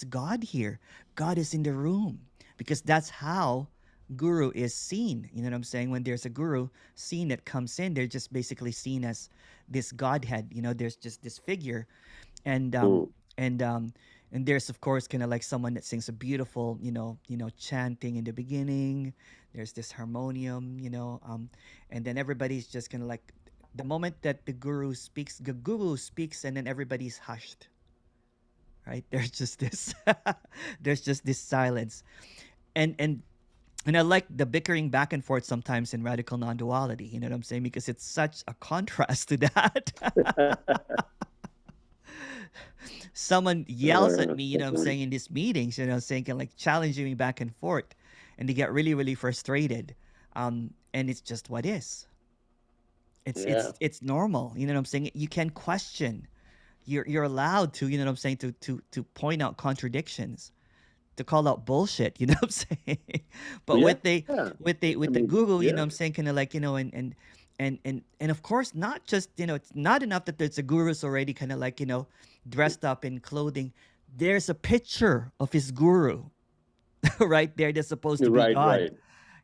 Speaker 1: God here. God is in the room, because that's how guru is seen. You know what I'm saying? When there's a guru seen that comes in, they're just basically seen as this godhead. There's just this figure, and
Speaker 5: Mm.
Speaker 1: and there's of course kind of like someone that sings a beautiful chanting in the beginning. There's this harmonium, and then everybody's just kind of like, the moment that the guru speaks, and then everybody's hushed, right? There's just this silence, and and I like the bickering back and forth sometimes in radical non-duality, you know what I'm saying, because it's such a contrast to that. Someone yells at me, you know what I'm saying, in these meetings, saying kind of like challenging me back and forth, and they get really really frustrated, and it's just what is.
Speaker 5: Yeah.
Speaker 1: It's normal. You know what I'm saying? You can question. You're allowed to, you know what I'm saying, to point out contradictions, to call out bullshit, you know what I'm saying? But
Speaker 5: Yeah.
Speaker 1: with
Speaker 5: I
Speaker 1: the
Speaker 5: mean,
Speaker 1: Google, you know
Speaker 5: yeah.
Speaker 1: what I'm saying, kind of like, and of course, not just, it's not enough that there's a gurus already kind of like, dressed up in clothing. There's a picture of his guru right there that's supposed to be
Speaker 5: Right,
Speaker 1: God.
Speaker 5: right.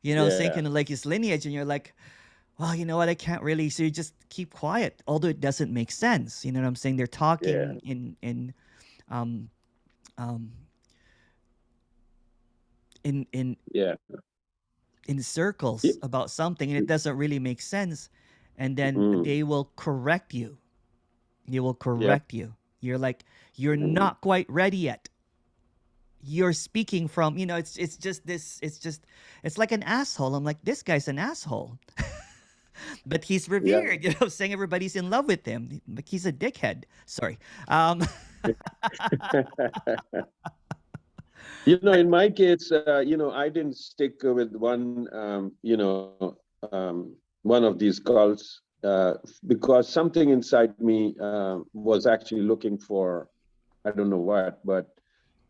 Speaker 1: You know, saying
Speaker 5: Yeah.
Speaker 1: kind of like his lineage, and you're like, well, you know what, I can't really, so you just keep quiet, although it doesn't make sense. You know what I'm saying? They're
Speaker 5: Yeah.
Speaker 1: talking um um in
Speaker 5: Yeah.
Speaker 1: in
Speaker 5: Yeah.
Speaker 1: circles about something, and it doesn't really make sense, and then
Speaker 5: Mm,
Speaker 1: they will correct you. They will
Speaker 5: yeah.
Speaker 1: correct you. You're like, you're
Speaker 5: Mm,
Speaker 1: not quite ready yet. You're speaking from, it's just this, it's like an asshole. I'm like, this guy's an asshole. But he's
Speaker 5: yeah.
Speaker 1: revered, saying everybody's in love with him. Like, he's a dickhead. Sorry. um
Speaker 5: In
Speaker 1: but
Speaker 5: my case, I didn't stick with one of these cults because something inside me was actually looking for, I don't know what, but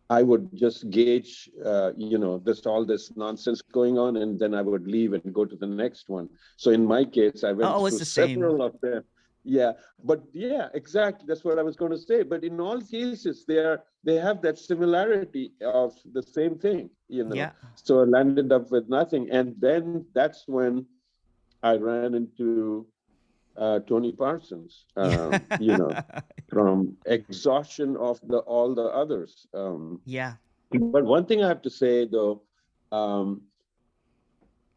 Speaker 5: I would just gauge, this all this nonsense going on, and then I would leave and go to the next one. So in my case, I went
Speaker 1: oh,
Speaker 5: through
Speaker 1: it's the same.
Speaker 5: several of them. Yeah, but yeah, exactly. That's what I was going to say. But in all cases, they have that similarity of the same thing.
Speaker 1: Yeah.
Speaker 5: So I landed up with nothing, and then that's when I ran into Tony Parsons.
Speaker 1: Yeah.
Speaker 5: From exhaustion of the all the others.
Speaker 1: Yeah.
Speaker 5: But one thing I have to say, though, um,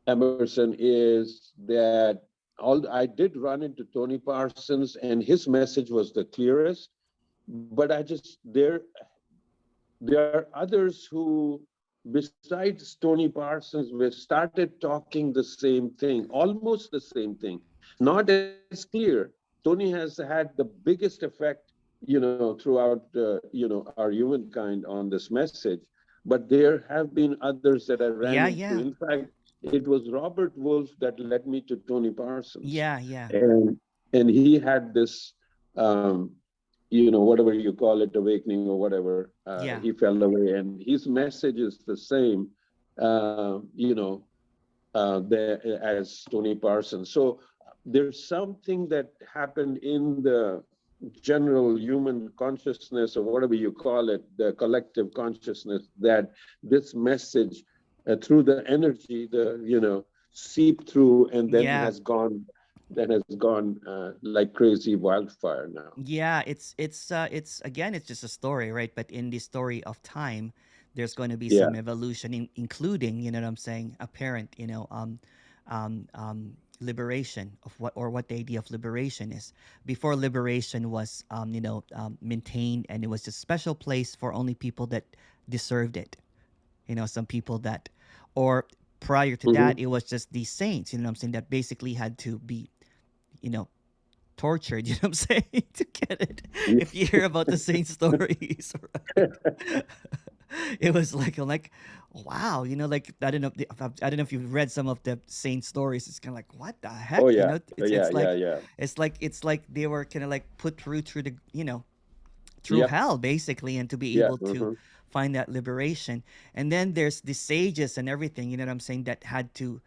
Speaker 5: Emerson, is that I did run into Tony Parsons, and his message was the clearest. But there are others who, besides Tony Parsons, we started talking the same thing, almost the same thing, not as clear. Tony has had the biggest effect, throughout, our humankind on this message. But there have been others that I ran
Speaker 1: Yeah.
Speaker 5: into.
Speaker 1: Yeah.
Speaker 5: In fact, it was Robert Wolf that led me to Tony Parsons,
Speaker 1: Yeah. Yeah.
Speaker 5: and he had this, whatever you call it, awakening or whatever.
Speaker 1: Yeah.
Speaker 5: He fell away, and his message is the same, as Tony Parsons. So there's something that happened in the general human consciousness, or whatever you call it, the collective consciousness, that this message, through the energy, seep through, and
Speaker 1: Yeah.
Speaker 5: then has gone like crazy wildfire now.
Speaker 1: Yeah, it's again, it's just a story, right? But in the story of time, there's going to be
Speaker 5: Yeah.
Speaker 1: some evolution, including, you know what I'm saying, apparent, liberation of what the idea of liberation is. Before, liberation was, maintained, and it was a special place for only people that deserved it. Some people that, or prior to
Speaker 5: Hmm.
Speaker 1: that, it was just these saints, you know what I'm saying, that basically had to be, you know, tortured, you know what I'm saying, to get it. If you hear about the saint stories, right? It was like, I'm like, wow, like, I don't know, I don't know if you've read some of the saint stories. It's kind of like, what the
Speaker 5: Oh
Speaker 1: heck,
Speaker 5: yeah,
Speaker 1: It's
Speaker 5: yeah,
Speaker 1: it's
Speaker 5: yeah,
Speaker 1: like,
Speaker 5: yeah,
Speaker 1: they were kind of like put through the, through
Speaker 5: yep,
Speaker 1: hell, basically, and to be
Speaker 5: yeah.
Speaker 1: able to find that liberation. And then there's the sages and everything, you know what I'm saying, that had to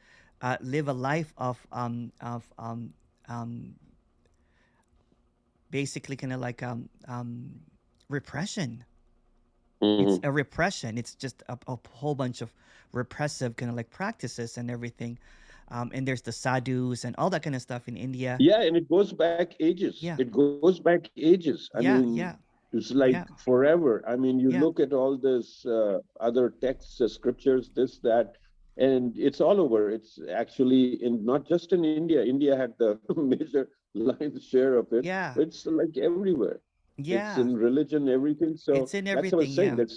Speaker 1: live a life um basically kind of like repression. It's
Speaker 5: Hmm.
Speaker 1: a repression. It's just a whole bunch of repressive kind of like practices and everything. And there's the sadhus and all that kind of stuff in India.
Speaker 5: Yeah, and it goes back ages.
Speaker 1: Yeah.
Speaker 5: It goes back ages. I
Speaker 1: Yeah.
Speaker 5: mean,
Speaker 1: Yeah.
Speaker 5: it's like
Speaker 1: Yeah.
Speaker 5: forever. I mean, you
Speaker 1: Yeah.
Speaker 5: look at all this other texts, scriptures, this, that, and it's all over. It's actually in not just in India. India had the major lion's share of it,
Speaker 1: Yeah.
Speaker 5: but it's like everywhere. It's
Speaker 1: Yeah.
Speaker 5: in religion, everything. So
Speaker 1: It's in
Speaker 5: that's what I
Speaker 1: everything.
Speaker 5: was saying.
Speaker 1: Yeah.
Speaker 5: There's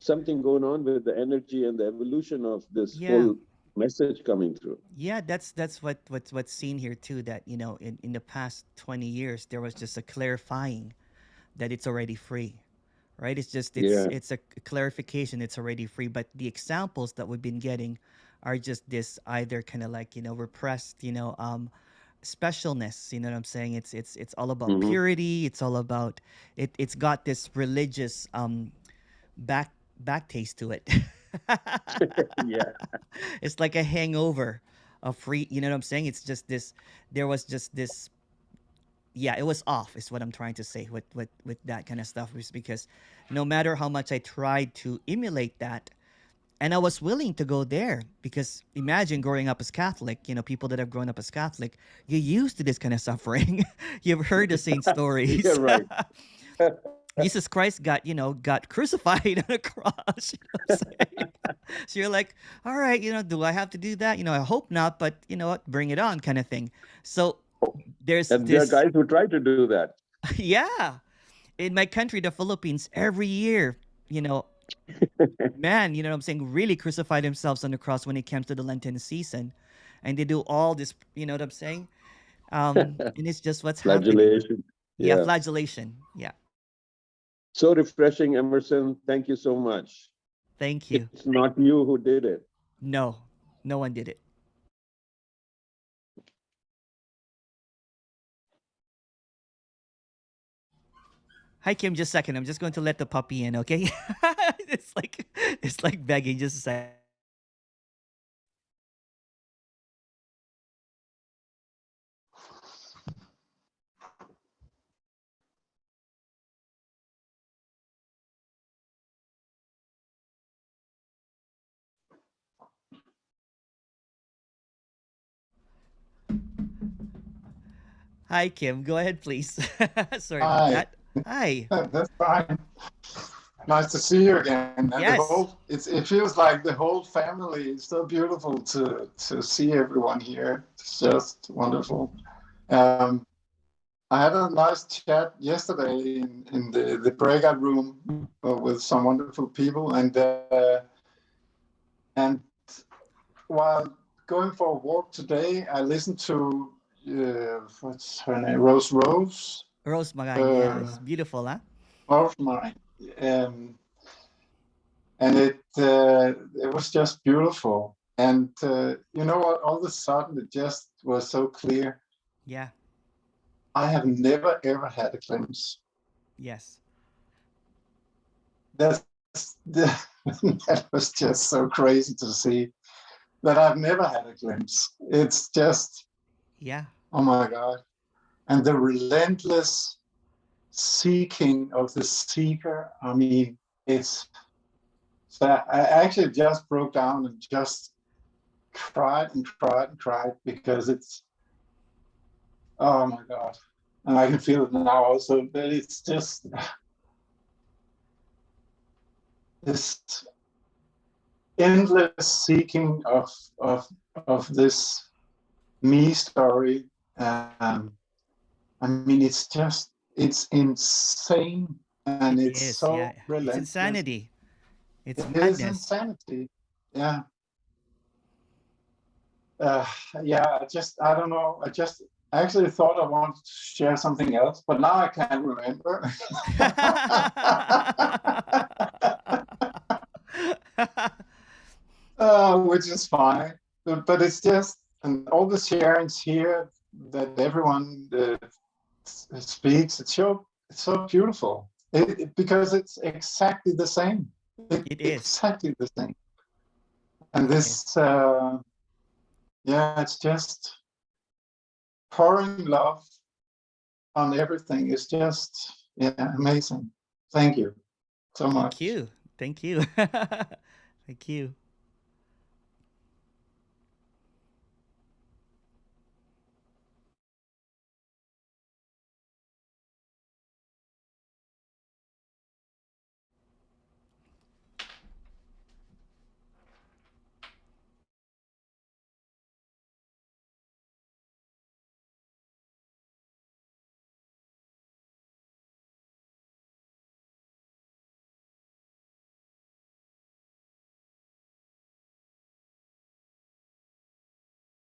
Speaker 5: something going on with the energy and the evolution of this
Speaker 1: Yeah.
Speaker 5: whole message coming through.
Speaker 1: Yeah, that's what's seen here too. That, in the past 20 years, there was just a clarifying that it's already free, right? It's just
Speaker 5: Yeah.
Speaker 1: it's a clarification. It's already free, but the examples that we've been getting are just this, either kind of like, repressed, specialness. You know what I'm saying? It's all about
Speaker 5: Hmm.
Speaker 1: purity. It's all about It's got this religious back back taste to it.
Speaker 5: Yeah.
Speaker 1: It's like a hangover of free. You know what I'm saying? It's just this. There was just this. Yeah, it was off. Is what I'm trying to say with that kind of stuff. Is because no matter how much I tried to emulate that, and I was willing to go there because imagine growing up as Catholic. You know, people that have grown up as Catholic, you're used to this kind of suffering. You've heard the saint
Speaker 5: Yeah,
Speaker 1: stories.
Speaker 5: right.
Speaker 1: Jesus Christ got, got crucified on a cross. You know what I'm saying? So you're like, all right, do I have to do that? I hope not, but you know what? Bring it on, kind of thing. So there's
Speaker 5: And there are
Speaker 1: this,
Speaker 5: guys who try to do that.
Speaker 1: yeah. In my country, the Philippines, every year, you know, man, you know what I'm saying, really crucified themselves on the cross when it comes to the Lenten season. And they do all this, you know what I'm saying? And it's just what's happening.
Speaker 5: Flagellation.
Speaker 1: Yeah,
Speaker 5: Yeah.
Speaker 1: flagellation. Yeah.
Speaker 5: So refreshing, Emerson. Thank you so much.
Speaker 1: Thank you.
Speaker 5: It's not you who did it.
Speaker 1: No, no one did it. Hi Kim, just a second. I'm just going to let the puppy in, okay? It's like begging. Just a second. Hi Kim, go ahead, please. Sorry about
Speaker 6: Hi,
Speaker 1: that. Hi.
Speaker 6: that's fine. Nice to see you again. And the
Speaker 1: Yes.
Speaker 6: whole it feels like the whole family is so beautiful to see everyone here. It's just wonderful. Um, I had a nice chat yesterday in the breakout room with some wonderful people, and while going for a walk today, I listened to what's her name, Rose.
Speaker 1: Rose Magan, yeah,
Speaker 6: Uh,
Speaker 1: it's beautiful, huh?
Speaker 6: of mine. Um, and it was just beautiful. And you know what? All of a sudden, it just was so clear.
Speaker 1: Yeah.
Speaker 6: I have never ever had a glimpse.
Speaker 1: Yes.
Speaker 6: That's that was just so crazy to see that I've never had a glimpse. It's just,
Speaker 1: Yeah.
Speaker 6: oh my God. And the relentless seeking of the seeker. I mean, it's so I actually just broke down and just cried and cried and cried because it's, oh my God. And I can feel it now also, but it's just this endless seeking of this me story. I mean, it's insane, and
Speaker 1: It
Speaker 6: it's
Speaker 1: is, yeah.
Speaker 6: so
Speaker 1: It's
Speaker 6: relentless.
Speaker 1: insanity. It's
Speaker 6: It is
Speaker 1: madness.
Speaker 6: insanity. Yeah. Uh, yeah, I don't know. I actually thought I wanted to share something else, but now I can't remember. Which is fine. But it's just, and all the sharings here that everyone speaks, it's so beautiful. Because it's exactly the same.
Speaker 1: It is.
Speaker 6: Exactly the same. And
Speaker 1: It is.
Speaker 6: this, yeah, it's just pouring love on everything. It's just, yeah, amazing. Thank you so
Speaker 1: Thank
Speaker 6: much.
Speaker 1: you. Thank you. Thank you.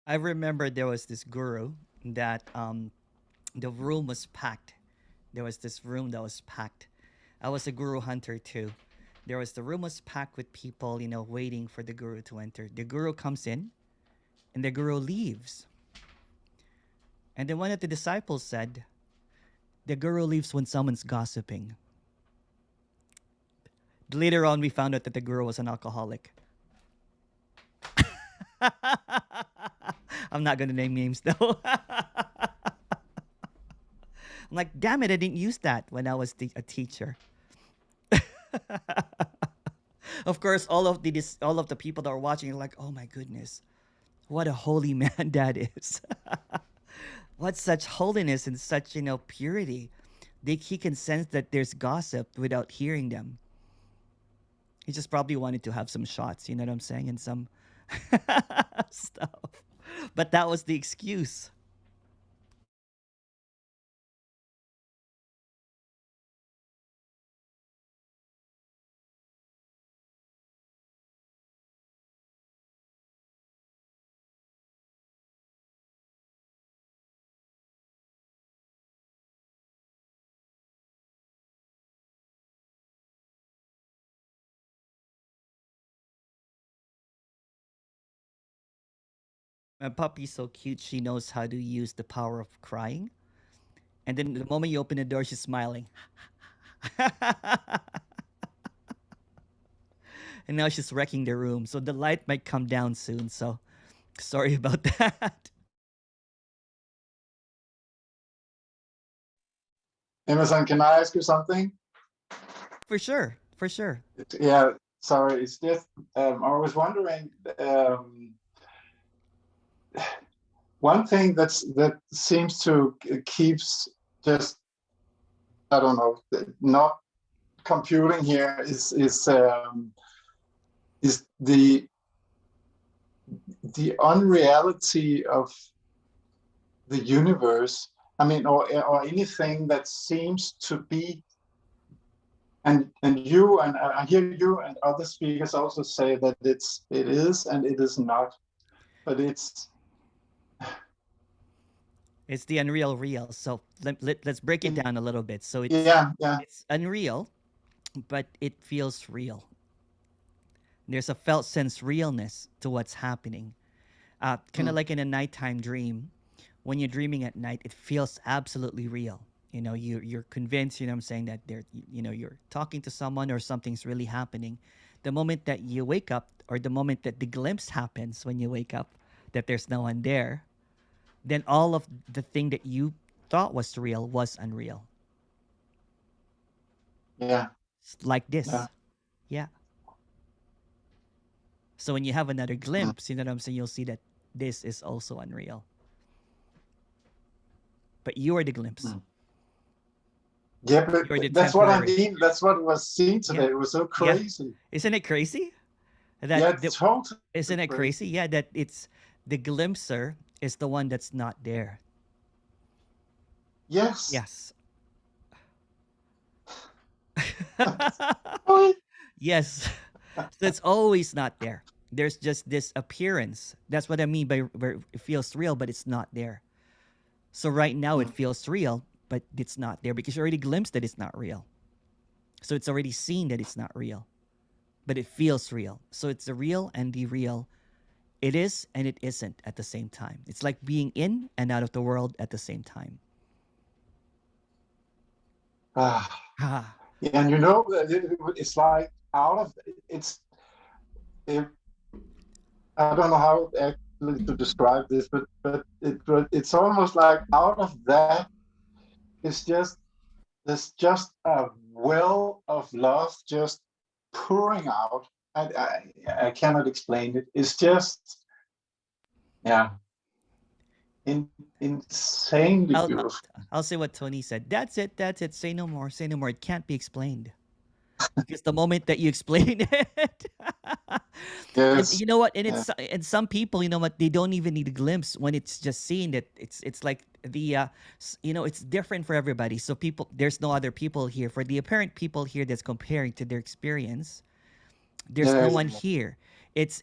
Speaker 1: I remember there was this guru that the room was packed. There was this room that was packed. I was a guru hunter too. The room was packed with people, waiting for the guru to enter. The guru comes in and the guru leaves. And then one of the disciples said, the guru leaves when someone's gossiping. Later on, we found out that the guru was an alcoholic. I'm not going to name names though. I'm like, damn it, I didn't use that when I was a teacher. Of course, all of the people that are watching are like, oh my goodness, what a holy man that is. What such holiness and such, purity. He can sense that there's gossip without hearing them. He just probably wanted to have some shots, you know what I'm saying, and some stuff. But that was the excuse. My puppy's so cute. She knows how to use the power of crying. And then the moment you open the door, she's smiling. And now she's wrecking the room. So the light might come down soon. So sorry about that.
Speaker 6: Emerson, can I ask you something?
Speaker 1: For sure. For sure.
Speaker 6: Yeah, sorry. It's just I was wondering. One thing that seems to keeps just, I don't know, not computing here is the unreality of the universe. I mean, or anything that seems to be. And you, and I hear you and other speakers also say that it is and it is not, but it's
Speaker 1: the unreal real. So let's break it down a little bit. So it's unreal, but it feels real. There's a felt sense realness to what's happening. Kind of like in a nighttime dream. When you're dreaming at night, it feels absolutely real. You're convinced, I'm saying, that you're talking to someone or something's really happening. The moment that you wake up, or the moment that the glimpse happens when you wake up, that there's no one there, then all of the thing that you thought was real was unreal.
Speaker 6: Yeah.
Speaker 1: Like this. Yeah. So when you have another glimpse, you know what I'm saying, you'll see that this is also unreal. But you are the glimpse.
Speaker 6: Yeah, but that's what I mean. That's what was seen today.
Speaker 1: Yeah.
Speaker 6: It was so crazy.
Speaker 1: Yeah. Isn't it crazy?
Speaker 6: Totally.
Speaker 1: Isn't it crazy? Yeah, that it's the glimpser is the one that's not there.
Speaker 6: Yes.
Speaker 1: Yes. Yes. So it's always not there. There's just this appearance. That's what I mean by where it feels real, but it's not there. So right now it feels real, but it's not there because you already glimpsed that it's not real. So it's already seen that it's not real, but it feels real. So it's the real and the real. It is and it isn't at the same time. It's like being in and out of the world at the same time.
Speaker 6: Yeah, and it's like out of it's. I don't know how actually to describe this, but it's almost like out of that, there's just a well of love just pouring out. I cannot explain it. It's just, yeah, insanely beautiful.
Speaker 1: I'll say what Tony said. That's it. Say no more. Say no more. It can't be explained. Because the moment that you explain it,
Speaker 6: yes.
Speaker 1: And you know what? And some people, you know what? They don't even need a glimpse when it's just seen it. It's like it's different for everybody. So there's no other people here. For the apparent people here that's comparing to their experience, there's no one here. It's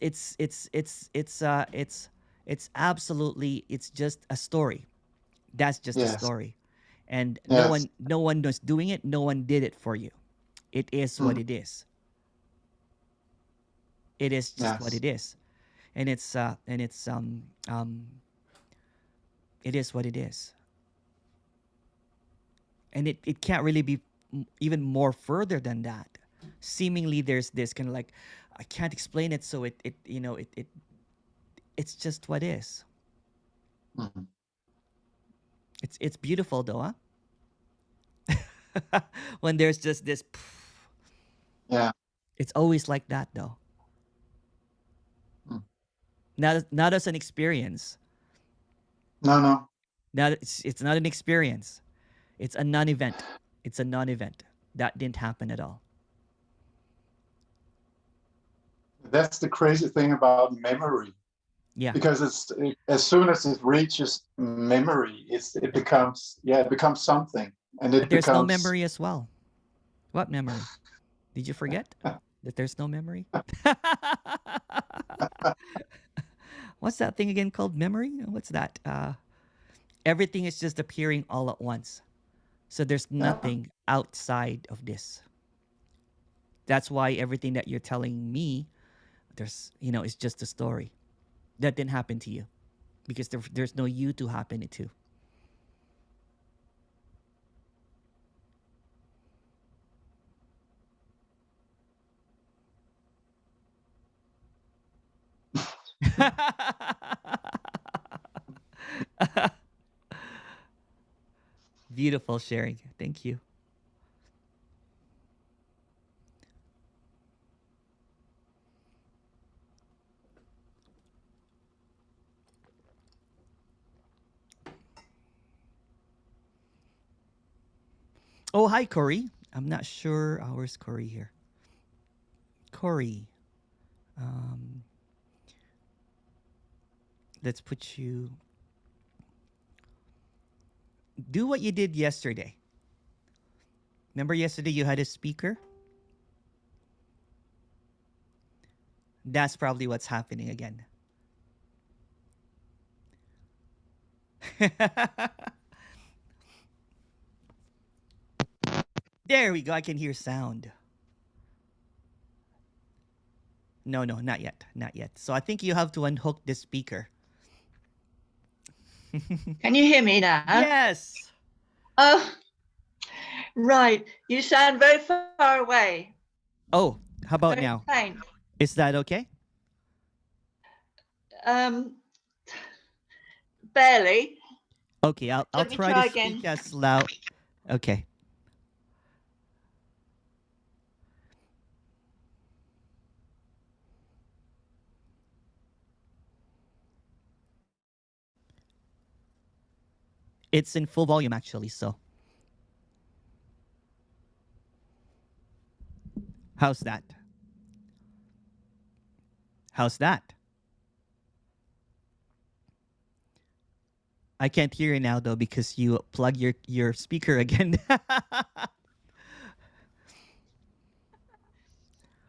Speaker 1: absolutely, it's just a story. That's just a story, and no one was doing it. No one did it for you. It is what it is. It is just what it is, and it's It is what it is. And it can't really be even more further than that. Seemingly there's this kind of like, I can't explain it, so it's just what is.
Speaker 6: Mhm.
Speaker 1: It's beautiful though, huh? When there's just this,
Speaker 6: Yeah.
Speaker 1: it's always like that though.
Speaker 6: Mm.
Speaker 1: Not as an experience.
Speaker 6: No.
Speaker 1: It's not an experience. It's a non-event. It's a non-event. That didn't happen at all.
Speaker 6: That's the crazy thing about memory.
Speaker 1: Yeah.
Speaker 6: Because as soon as it reaches memory, it becomes something, and it
Speaker 1: But there's no
Speaker 6: becomes
Speaker 1: memory as well. What memory? Did you forget that there's no memory? What's that thing again called memory? What's that? Everything is just appearing all at once. So there's nothing outside of this. That's why everything that you're telling me, it's just a story. That didn't happen to you. Because there's no you to happen it to. Beautiful sharing. Thank you. Oh, hi, Corey. I'm not sure. Oh, where's Corey here? Corey. Um, let's put you. Do what you did yesterday. Remember yesterday you had a speaker? That's probably what's happening again. There we go. I can hear sound. No, not yet. Not yet. So I think you have to unhook the speaker.
Speaker 7: Can you hear me now?
Speaker 1: Yes.
Speaker 7: Oh, right. You sound very far away.
Speaker 1: Oh, how about
Speaker 7: Very
Speaker 1: now?
Speaker 7: faint.
Speaker 1: Is that okay?
Speaker 7: Barely.
Speaker 1: Okay, I'll
Speaker 7: Let me
Speaker 1: try
Speaker 7: try
Speaker 1: to speak
Speaker 7: again.
Speaker 1: as loud. Okay. It's in full volume actually, so. How's that? How's that? I can't hear you now though because you plug your speaker again.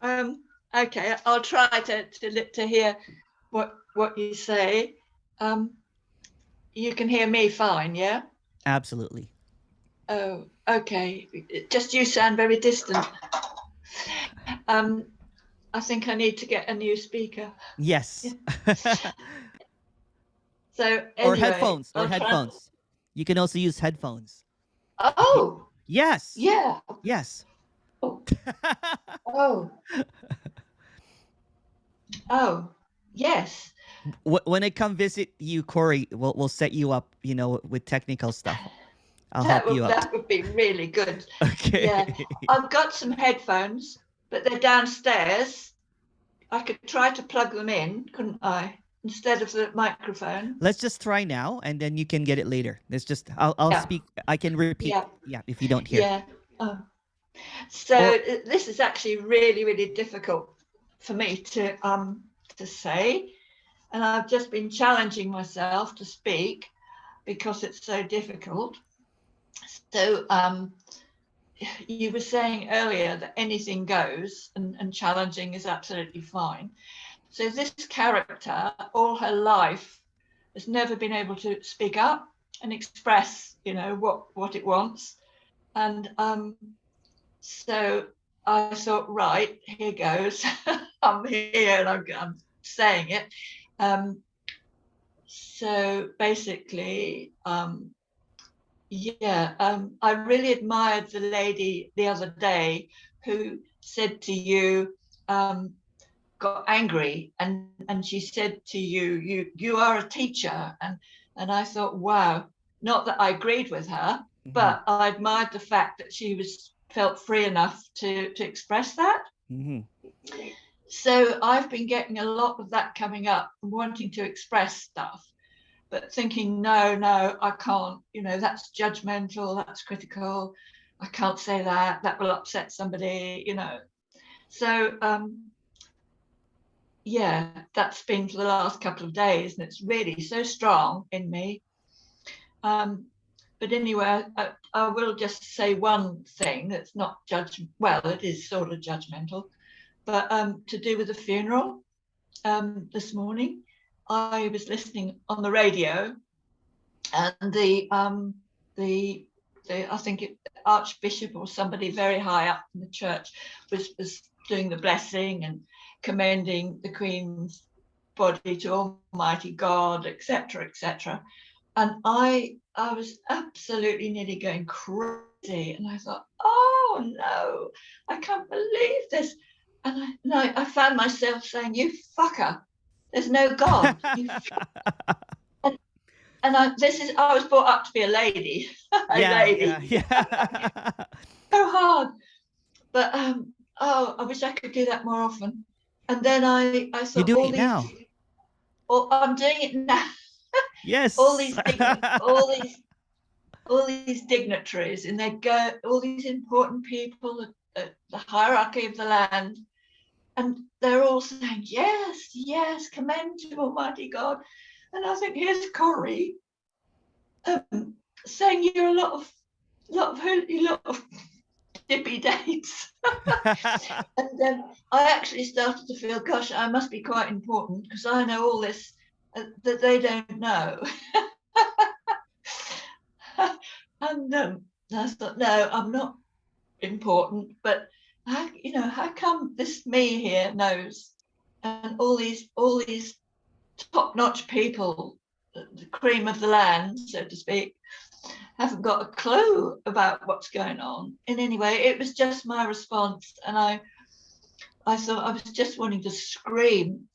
Speaker 7: Okay, I'll try to hear what you say. You can hear me fine, yeah?
Speaker 1: Absolutely.
Speaker 7: Oh, okay. Just you sound very distant. I think I need to get a new speaker.
Speaker 1: Yes.
Speaker 7: So anyway,
Speaker 1: Or headphones.
Speaker 7: I'll try.
Speaker 1: Headphones. You can also use headphones.
Speaker 7: Oh,
Speaker 1: Yes.
Speaker 7: yeah.
Speaker 1: Yes.
Speaker 7: Oh. Oh. Oh, yes.
Speaker 1: When I come visit you, Corey, we'll set you up, with technical stuff. I'll
Speaker 7: That
Speaker 1: help you out.
Speaker 7: That would be really good.
Speaker 1: Okay.
Speaker 7: Yeah, I've got some headphones, but they're downstairs. I could try to plug them in, couldn't I? Instead of the microphone.
Speaker 1: Let's just try now, and then you can get it later. I'll
Speaker 7: Yeah.
Speaker 1: speak. I can repeat.
Speaker 7: Yeah.
Speaker 1: If you don't hear.
Speaker 7: Yeah. Oh. So this is actually really, really difficult for me to say, and I've just been challenging myself to speak because it's so difficult. So you were saying earlier that anything goes, and challenging is absolutely fine. So this character, all her life, has never been able to speak up and express, what it wants. And so I thought, right, here goes. I'm here and I'm saying it. So basically, I really admired the lady the other day who said to you, got angry, and she said to you, you are a teacher, and I thought, wow, not that I agreed with her, but I admired the fact that she felt free enough to express that. So I've been getting a lot of that coming up, wanting to express stuff, but thinking, no, I can't, that's judgmental, that's critical, I can't say that will upset somebody, So that's been for the last couple of days, and it's really so strong in me. But anyway, I will just say one thing that's not it is sort of judgmental, but to do with the funeral this morning. I was listening on the radio, and the I think Archbishop or somebody very high up in the church was doing the blessing and commending the Queen's body to Almighty God, etc., etc. And I was absolutely nearly going crazy, and I thought, oh no, I can't believe this. And I found myself saying, you fucker, there's no God. And I was brought up to be a lady.
Speaker 1: Yeah.
Speaker 7: So hard. But I wish I could do that more often. And then I thought,
Speaker 1: you're doing it now.
Speaker 7: I'm doing it now.
Speaker 1: Yes.
Speaker 7: all these dignitaries, and all these important people at the hierarchy of the land, and they're all saying, yes, commend to Almighty God. And I think, here's Corey saying you're a lot of dippy dates. And then I actually started to feel, gosh, I must be quite important because I know all this that they don't know. And I thought, no, I'm not important, but how come this me here knows, and all these top-notch people, the cream of the land, so to speak, haven't got a clue about what's going on. In any way, it was just my response, and I thought I was just wanting to scream,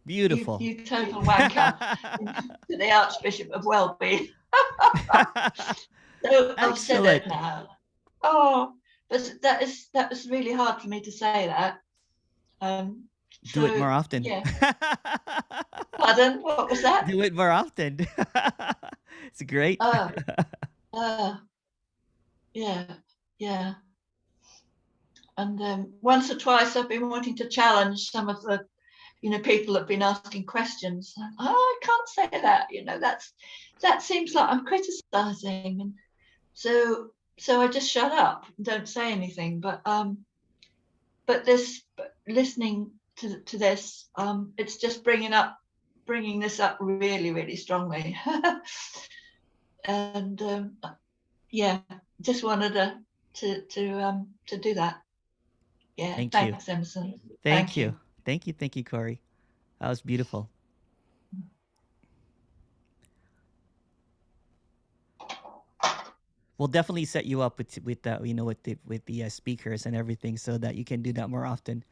Speaker 1: beautiful,
Speaker 7: you total wanker, to the Archbishop of Welby. So I've said it now. Oh, but that was really hard for me to say that.
Speaker 1: Do it more often.
Speaker 7: Yeah. Pardon? What was that?
Speaker 1: Do it more often. It's great.
Speaker 7: Yeah. And once or twice I've been wanting to challenge some of the, people that have been asking questions. I can't say that. That seems like I'm criticizing, and so I just shut up and don't say anything. But listening to this, it's just bringing this up really, really strongly. And just wanted to do that. Yeah, thanks, Emerson.
Speaker 1: Thank you, Corey. That was beautiful. We'll definitely set you up with with the speakers and everything, so that you can do that more often.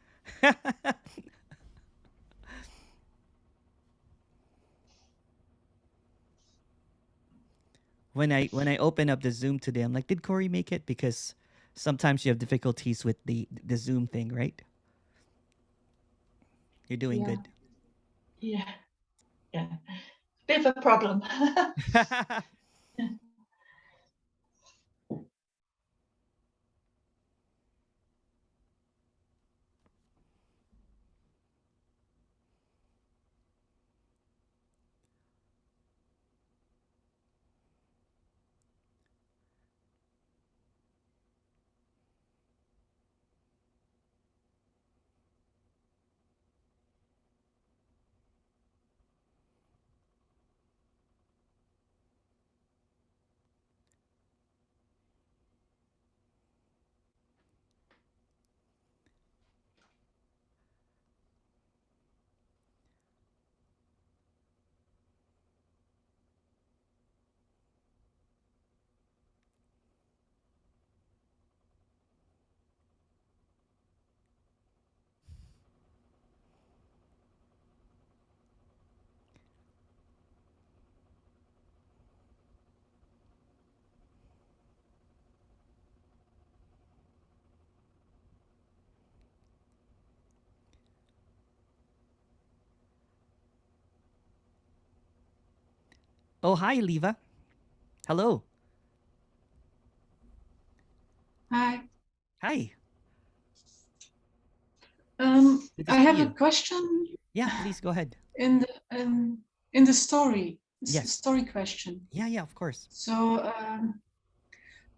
Speaker 1: When I open up the Zoom today, I'm like, did Corey make it? Because sometimes you have difficulties with the Zoom thing, right? You're doing good.
Speaker 7: Yeah. Bit of a problem.
Speaker 1: Oh, hi, Leva. Hello.
Speaker 8: Hi.
Speaker 1: Hi. Good to
Speaker 8: I
Speaker 1: see
Speaker 8: have a
Speaker 1: you.
Speaker 8: question
Speaker 1: Yeah, please go ahead.
Speaker 8: in the story.
Speaker 1: Yes.
Speaker 8: Story question.
Speaker 1: Yeah, of course.
Speaker 8: So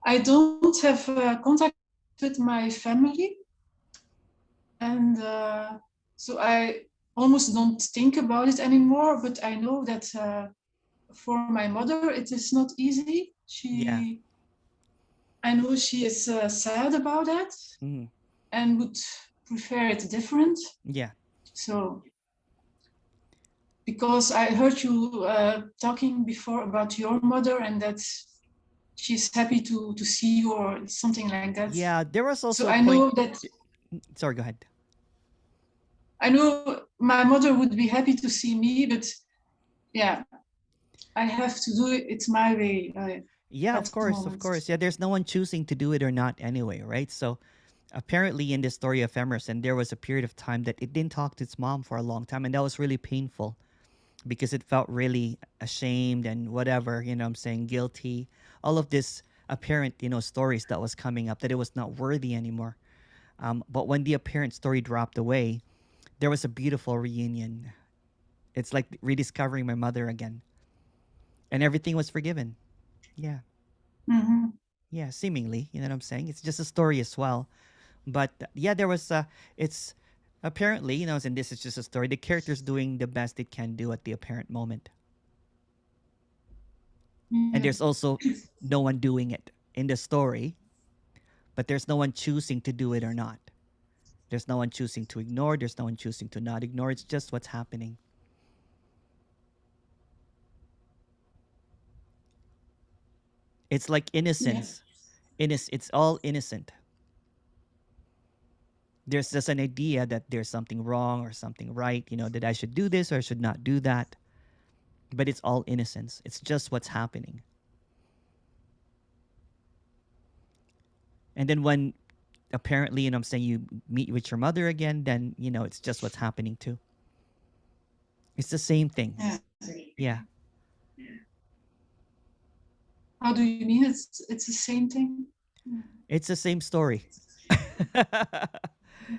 Speaker 8: I don't have contact with my family, and so I almost don't think about it anymore. But I know that for my mother, it is not easy.
Speaker 1: Yeah.
Speaker 8: I know she is sad about that
Speaker 1: Mm.
Speaker 8: and would prefer it different.
Speaker 1: Yeah.
Speaker 8: So because I heard you talking before about your mother and that she's happy to see you or something like that.
Speaker 1: Yeah, there was
Speaker 8: So
Speaker 1: also a
Speaker 8: I
Speaker 1: point.
Speaker 8: know that
Speaker 1: Sorry, go ahead.
Speaker 8: I know my mother would be happy to see me, but yeah, I have to do it my way
Speaker 1: Yeah,
Speaker 8: at
Speaker 1: of
Speaker 8: the
Speaker 1: course, of
Speaker 8: moment.
Speaker 1: course. Yeah, there's no one choosing to do it or not anyway, right? So apparently in the story of Emerson, there was a period of time that it didn't talk to its mom for a long time, and that was really painful because it felt really ashamed and whatever, you know what I'm saying, guilty. All of this apparent, stories that was coming up that it was not worthy anymore. But when the apparent story dropped away, there was a beautiful reunion. It's like rediscovering my mother again. And everything was forgiven. Yeah.
Speaker 8: Mm-hmm.
Speaker 1: Yeah, seemingly, you know what I'm saying? It's just a story as well. But yeah, there was it's apparently, and this is just a story, the character's doing the best it can do at the apparent moment. And
Speaker 8: Yeah.
Speaker 1: there's also no one doing it in the story, but there's no one choosing to do it or not. There's no one choosing to ignore, there's no one choosing to not ignore. It's just what's happening. It's like
Speaker 8: Yeah.
Speaker 1: innocence. It's all innocent. There's just an idea that there's something wrong or something right, that I should do this or I should not do that. But it's all innocence. It's just what's happening. And then when apparently, I'm saying, you meet with your mother again, then, it's just what's happening too. It's the same thing.
Speaker 8: Yeah.
Speaker 1: Yeah.
Speaker 8: How do you mean it's the same thing?
Speaker 1: It's the same story.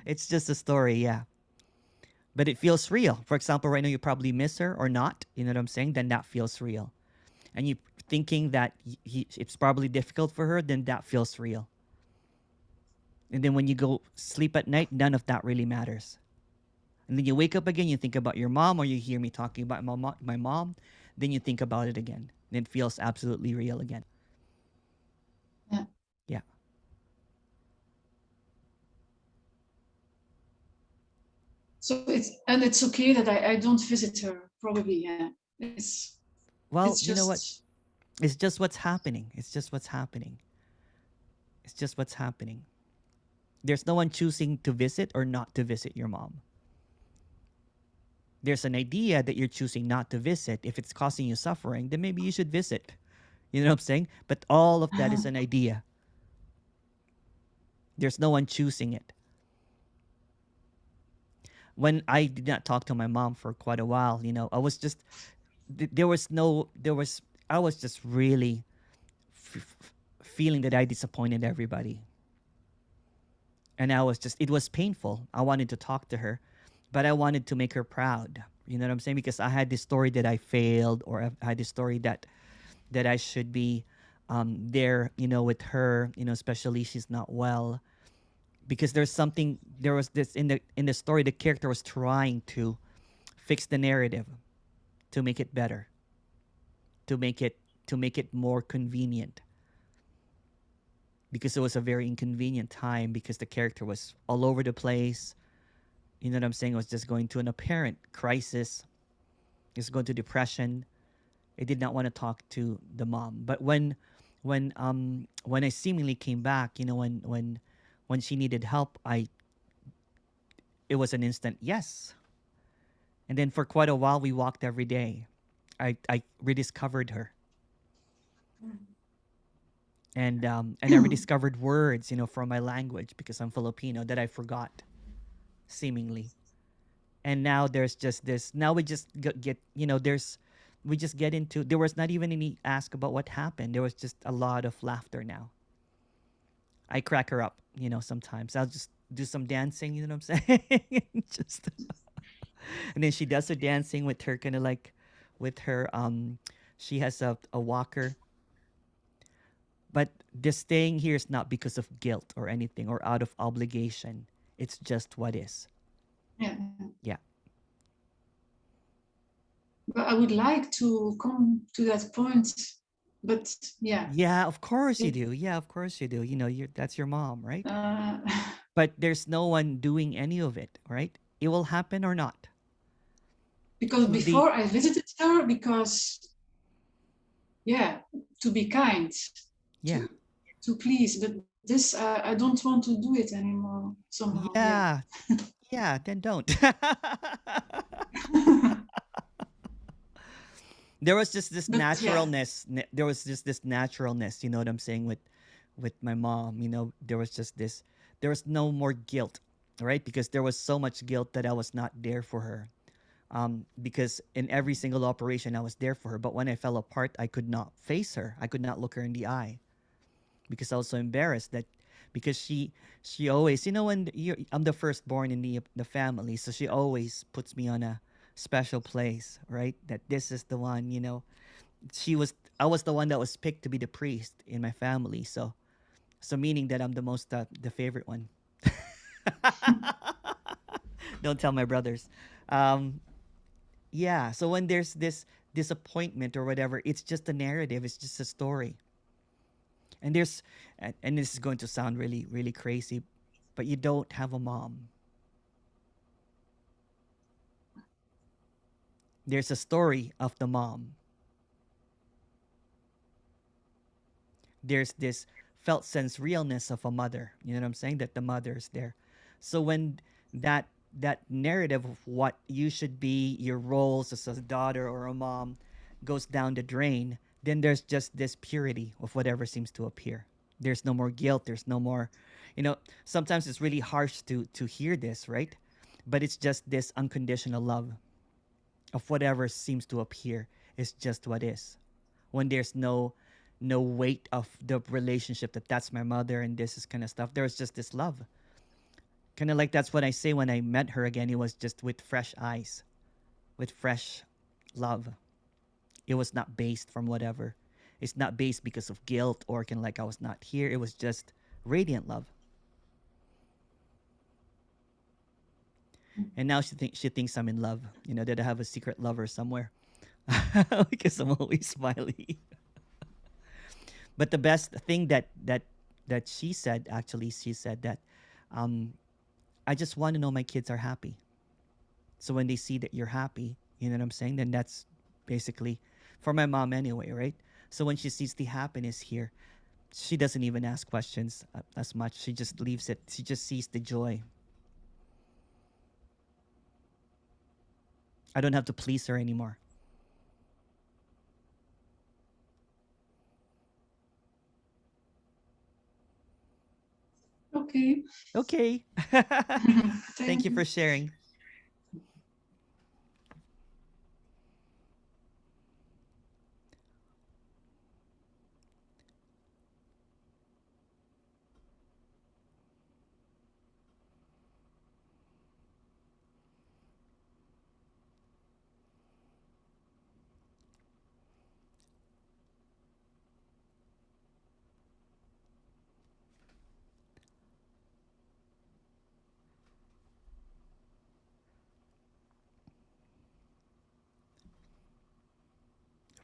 Speaker 1: It's just a story, yeah. But it feels real. For example, right now you probably miss her or not, you know what I'm saying? Then that feels real. And you thinking that it's probably difficult for her, then that feels real. And then when you go sleep at night, none of that really matters. And then you wake up again, you think about your mom, or you hear me talking about my mom, then you think about it again. And it feels absolutely real again.
Speaker 8: Yeah.
Speaker 1: Yeah.
Speaker 8: So it's okay that I don't visit her, probably, yeah.
Speaker 1: Well,
Speaker 8: It's
Speaker 1: you know what?
Speaker 8: just
Speaker 1: It's just what's happening. It's just what's happening. It's just what's happening. There's no one choosing to visit or not to visit your mom. There's an idea that you're choosing not to visit. If it's causing you suffering, then maybe you should visit. You know what I'm saying? But all of that is an idea. There's no one choosing it. When I did not talk to my mom for quite a while, I was just I was just really feeling that I disappointed everybody. And it was painful. I wanted to talk to her, but I wanted to make her proud. You know what I'm saying? Because I had this story that I failed, or I had this story that I should be there, with her, especially she's not well. Because there was this in the story, the character was trying to fix the narrative to make it better, to make it more convenient, because it was a very inconvenient time because the character was all over the place. You know what I'm saying? It was just going to an apparent crisis. It's going to depression. I did not want to talk to the mom. But when I seemingly came back, when she needed help, it was an instant yes. And then for quite a while we walked every day. I rediscovered her. And I rediscovered words, from my language, because I'm Filipino, that I forgot, seemingly. And now there's just this. Now we just get, there's we just get into, there was not even any ask about what happened. There was just a lot of laughter now. I crack her up, sometimes. I'll just do some dancing, you know what I'm saying? Just and then she does her dancing with her kind of like with her she has a walker. But this staying here is not because of guilt or anything or out of obligation. It's just what is.
Speaker 8: Yeah.
Speaker 1: Yeah.
Speaker 8: But I would like to come to that point. But yeah.
Speaker 1: Yeah, of course you do. Yeah, of course you do. That's your mom, right? But there's no one doing any of it, right? It will happen or not.
Speaker 8: Because before I visited her, to be kind,
Speaker 1: yeah,
Speaker 8: to please, but this I don't want to do it anymore somehow.
Speaker 1: Yeah, yeah, then don't. There was just this naturalness. There was just this naturalness. You know what I'm saying with my mom. There was just this. There was no more guilt, right? Because there was so much guilt that I was not there for her. Because in every single operation I was there for her, but when I fell apart, I could not face her. I could not look her in the eye because I was so embarrassed that because she always, when I'm the firstborn in the family, so she always puts me on a special place, right? That this is the one, I was the one that was picked to be the priest in my family, so meaning that I'm the most the favorite one. Don't tell my brothers. Yeah, so when there's this disappointment or whatever, it's just a narrative, it's just a story. And and this is going to sound really, really crazy, but you don't have a mom. There's a story of the mom. There's this felt sense realness of a mother. You know what I'm saying? That the mother is there. So when that narrative of what you should be, your roles as a daughter or a mom, goes down the drain, then there's just this purity of whatever seems to appear. There's no more guilt. There's no more, sometimes it's really harsh to hear this, right? But it's just this unconditional love of whatever seems to appear is just what is. When there's no weight of the relationship that's my mother and this is kind of stuff. There's just this love. Kind of like that's what I say when I met her again. It was just with fresh eyes, with fresh love. It was not based from whatever. It's not based because of guilt or kind of like I was not here. It was just radiant love. And now she thinks I'm in love. That I have a secret lover somewhere because I'm always smiley. But the best thing that she said, actually, she said that I just want to know my kids are happy. So when they see that you're happy, you know what I'm saying? Then that's basically for my mom anyway, right? So when she sees the happiness here, she doesn't even ask questions as much. She just leaves it. She just sees the joy. I don't have to please her anymore.
Speaker 8: Okay.
Speaker 1: Okay. Thank you for sharing.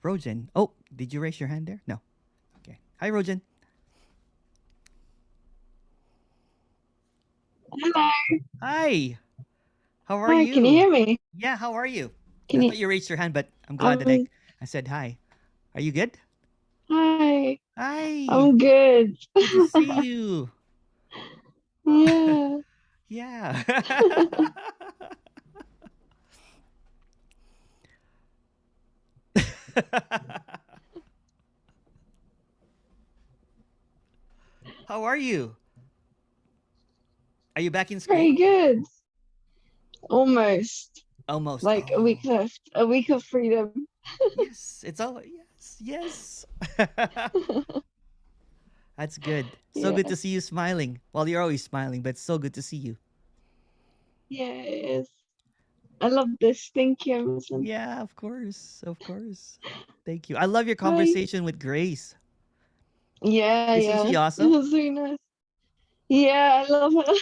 Speaker 1: Rojan. Oh, did you raise your hand there? No. Okay. Hi, Rojan.
Speaker 9: Hello.
Speaker 1: Hi. How are
Speaker 9: Hi,
Speaker 1: you?
Speaker 9: can you hear me?
Speaker 1: Yeah, how are you?
Speaker 9: Can
Speaker 1: I
Speaker 9: you?
Speaker 1: thought you raised your hand, but I'm glad that I said hi. Are you good?
Speaker 9: Hi.
Speaker 1: Hi.
Speaker 9: I'm good.
Speaker 1: Good to see you.
Speaker 9: Yeah.
Speaker 1: Yeah. How are you? Are you back in school?
Speaker 9: Pretty good. Almost.
Speaker 1: Almost.
Speaker 9: Like a week
Speaker 1: Oh,
Speaker 9: left, a week of freedom.
Speaker 1: yes. It's all. Yes. Yes. That's good. So
Speaker 9: Yeah,
Speaker 1: good to see you smiling. Well, you're always smiling, but it's so good to see you.
Speaker 9: yeah, it is. I love this. Thank you, Emerson.
Speaker 1: Yeah, of course. Of course. Thank you. I love your
Speaker 9: Bye.
Speaker 1: conversation with Grace.
Speaker 9: Yeah,
Speaker 1: Isn't she
Speaker 9: yeah. It
Speaker 1: awesome?
Speaker 9: was really nice. Yeah, I love her.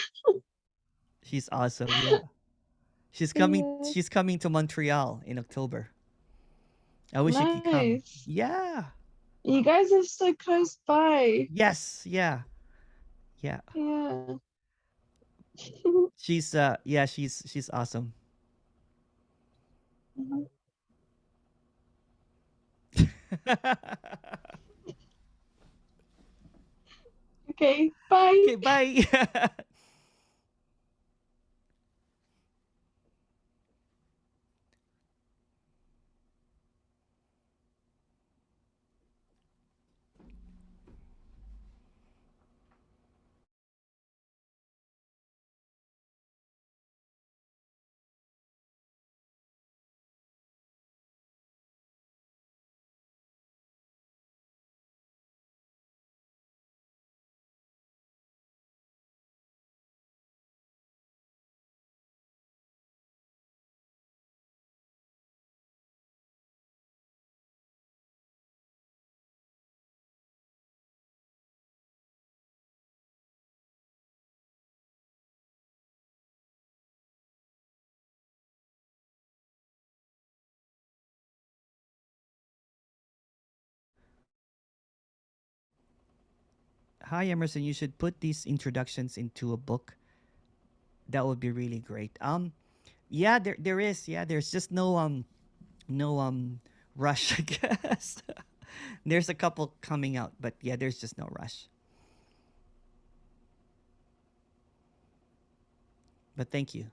Speaker 1: She's awesome. Yeah.
Speaker 9: Yeah,
Speaker 1: She's coming to Montreal in October. I wish you could come.
Speaker 9: nice.
Speaker 1: Yeah.
Speaker 9: You guys are so close by.
Speaker 1: Yes. Yeah. Yeah.
Speaker 9: Yeah.
Speaker 1: She's she's awesome.
Speaker 9: Okay, bye.
Speaker 1: Okay, bye. Hi Emerson, you should put these introductions into a book. That would be really great. Yeah, there is. Yeah, there's just no rush, I guess. There's a couple coming out, but yeah, there's just no rush. But thank you.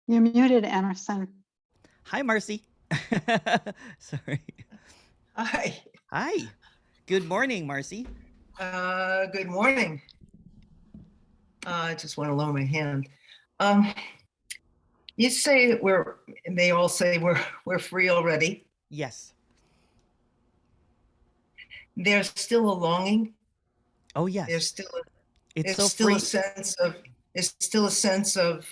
Speaker 10: You're muted, Emerson.
Speaker 1: Hi, Marcy. Sorry.
Speaker 11: Hi.
Speaker 1: Hi. Good morning, Marcy.
Speaker 11: Good morning. I just want to lower my hand. You say they all say we're free already.
Speaker 1: Yes.
Speaker 11: There's still a longing.
Speaker 1: Oh yes.
Speaker 11: There's still
Speaker 1: It's
Speaker 11: there's
Speaker 1: so
Speaker 11: still
Speaker 1: free.
Speaker 11: a sense of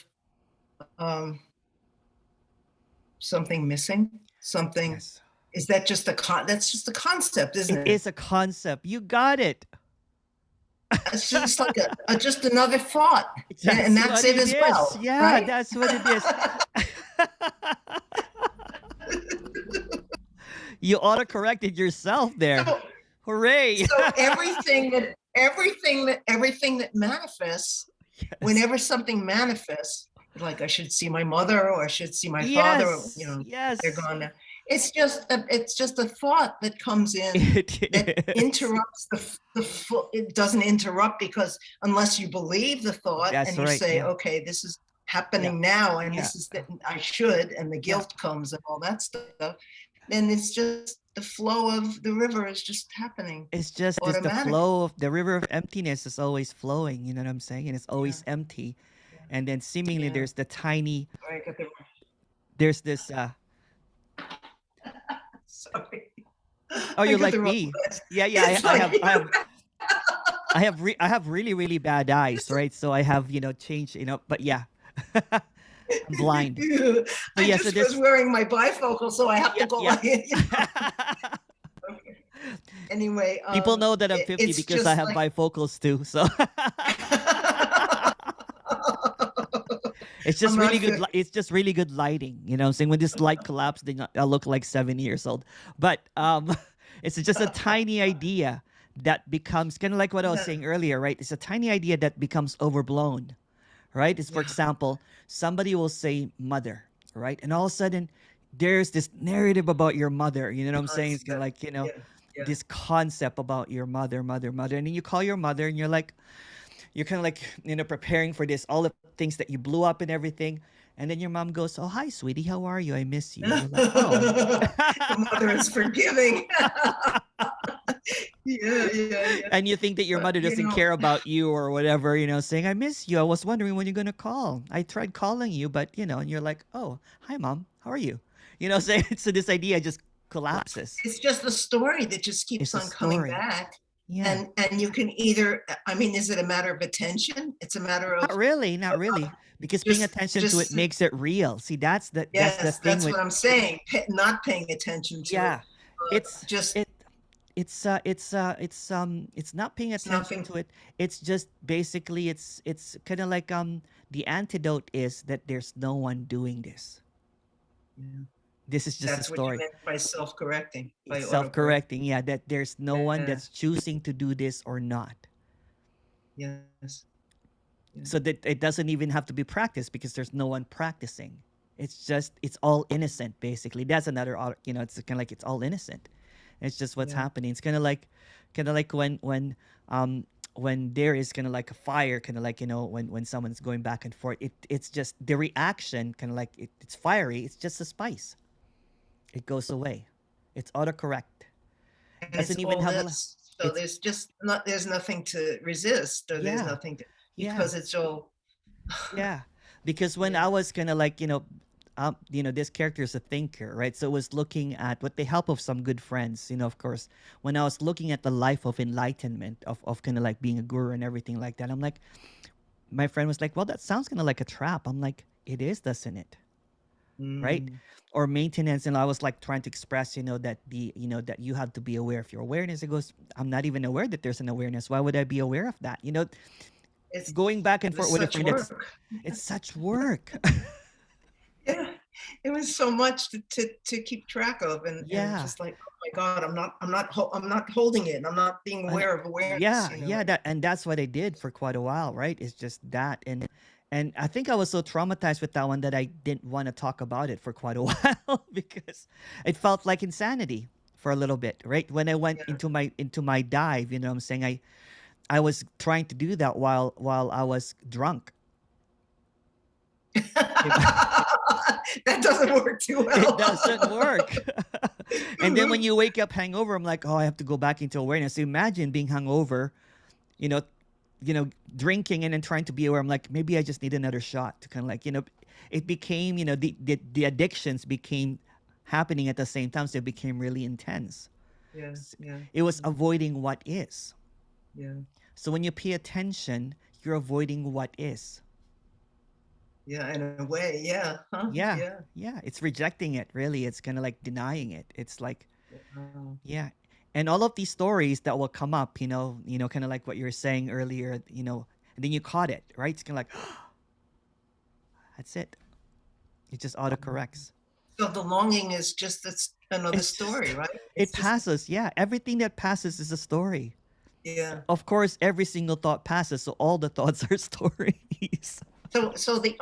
Speaker 11: something missing. Something.
Speaker 1: Yes.
Speaker 11: Is that just that's just a concept, isn't it?
Speaker 1: It is a concept. You got it.
Speaker 11: It's just like just another thought.
Speaker 1: That's
Speaker 11: and that's
Speaker 1: what
Speaker 11: it
Speaker 1: it
Speaker 11: as
Speaker 1: is.
Speaker 11: well.
Speaker 1: Yeah,
Speaker 11: right?
Speaker 1: that's what it is. You auto-corrected yourself there.
Speaker 11: So,
Speaker 1: Hooray.
Speaker 11: So everything that manifests,
Speaker 1: Yes.
Speaker 11: whenever something manifests, like I should see my mother or I should see my
Speaker 1: Yes.
Speaker 11: father, you know,
Speaker 1: Yes.
Speaker 11: they're gone now. It's just a thought that comes in that interrupts it doesn't interrupt because unless you believe the thought
Speaker 1: That's
Speaker 11: and you
Speaker 1: right,
Speaker 11: say,
Speaker 1: yeah.
Speaker 11: okay, this is happening now and
Speaker 1: Yeah.
Speaker 11: this is that I should, and the guilt comes and all that stuff, then it's just the flow of the river is just happening.
Speaker 1: It's just the
Speaker 11: automatic.
Speaker 1: flow of the river of emptiness is always flowing, you know what I'm saying? And it's always empty. And then seemingly
Speaker 11: Yeah.
Speaker 1: there's the tiny
Speaker 11: I got the
Speaker 1: there's this
Speaker 11: sorry.
Speaker 1: Oh,
Speaker 11: I
Speaker 1: you're
Speaker 11: got
Speaker 1: like
Speaker 11: the wrong
Speaker 1: me.
Speaker 11: glasses.
Speaker 1: Yeah, yeah.
Speaker 11: It's like,
Speaker 1: I have really, really bad eyes, right? So I have, changed, but yeah, I'm blind. So
Speaker 11: I
Speaker 1: yeah, so
Speaker 11: just was
Speaker 1: this,
Speaker 11: wearing my bifocal, so I have to
Speaker 1: yeah,
Speaker 11: go
Speaker 1: yeah.
Speaker 11: like, anyway,
Speaker 1: People know that I'm 50
Speaker 11: it's
Speaker 1: because I
Speaker 11: just
Speaker 1: have
Speaker 11: like
Speaker 1: bifocals too. So it's just
Speaker 11: I'm
Speaker 1: really
Speaker 11: not
Speaker 1: good.
Speaker 11: 50.
Speaker 1: It's just really good lighting. You know what I'm saying? When this light collapsed, then I look like 7 years old. But it's just a tiny idea that becomes kind of like what I was saying earlier, right? It's a tiny idea that becomes overblown, right? It's, for example, somebody will say mother, right? And all of a sudden, there's this narrative about your mother. You know what I'm saying? It's kind of like, this concept about your mother, mother, mother. And then you call your mother and you're kind of like, preparing for this, all the things that you blew up and everything. And then your mom goes, "Oh, hi, sweetie. How are you? I miss you." You're like, "Oh."
Speaker 11: The mother is forgiving. Yeah.
Speaker 1: And you think that your mother doesn't care about you or whatever, saying, "I miss you. I was wondering when you're going to call. I tried calling you, but, and you're like, "Oh, hi, mom. How are you?" Saying, so this idea just collapses.
Speaker 11: It's just the story that just keeps on coming back.
Speaker 1: Yeah.
Speaker 11: And you can either, I mean, is it a matter of attention? It's a matter of
Speaker 1: Not really. Because paying attention to it makes it real. See, that's the thing.
Speaker 11: That's what I'm saying. Not paying attention to it.
Speaker 1: It's
Speaker 11: just
Speaker 1: it's not paying attention to it. It's just basically it's kind of like the antidote is that there's no one doing this.
Speaker 11: Yeah.
Speaker 1: This is just
Speaker 11: that's
Speaker 1: a story.
Speaker 11: What you meant by self-correcting. By
Speaker 1: self-correcting, yeah, that there's no one that's choosing to do this or not.
Speaker 11: Yes.
Speaker 1: So that it doesn't even have to be practiced because there's no one practicing. It's all innocent, basically. That's another, it's kind of like it's all innocent. It's just what's happening. It's kind of like when there is kind of like a fire, kind of like, when someone's going back and forth, it's just the reaction, kind of like it's fiery. It's just a spice. It goes away. It's autocorrect.
Speaker 11: It doesn't even have so there's nothing to resist, or there's nothing to, because it's all
Speaker 1: because when I was kind of like, this character is a thinker, right? So it was looking at, with the help of some good friends, of course, when I was looking at the life of enlightenment, of kind of like being a guru and everything like that, I'm like, my friend was like, well, that sounds kind of like a trap. I'm like, it is, doesn't it? Right? Or maintenance. And I was like trying to express, that that you have to be aware of your awareness. It goes, I'm not even aware that there's an awareness. Why would I be aware of that? It's going back and forth with a friend. It's such work.
Speaker 11: Yeah, it was so much to keep track of, and just like, oh my God, I'm not holding it. I'm not being aware of awareness.
Speaker 1: That's what I did for quite a while, right? It's just that, and I think I was so traumatized with that one that I didn't want to talk about it for quite a while because it felt like insanity for a little bit, right? When I went into my dive, I'm saying, I was trying to do that while I was drunk.
Speaker 11: That doesn't work too well.
Speaker 1: It doesn't work. And then when you wake up hungover, I'm like, oh, I have to go back into awareness. So imagine being hungover, drinking and then trying to be aware. I'm like, maybe I just need another shot to kind of like, it became, the addictions became happening at the same time. So it became really intense.
Speaker 11: Yes. Yeah.
Speaker 1: It was avoiding what is.
Speaker 11: Yeah.
Speaker 1: So when you pay attention, you're avoiding what is.
Speaker 11: Yeah, in a way, yeah. Huh?
Speaker 1: Yeah. It's rejecting it, really. It's kind of like denying it. It's like, And all of these stories that will come up, kind of like what you were saying earlier, and then you caught it, right? It's kind of like, that's it. It just autocorrects.
Speaker 11: So the longing is just another story, right?
Speaker 1: It passes, Everything that passes is a story.
Speaker 11: Yeah.
Speaker 1: Of course, every single thought passes, so all the thoughts are stories.
Speaker 11: So the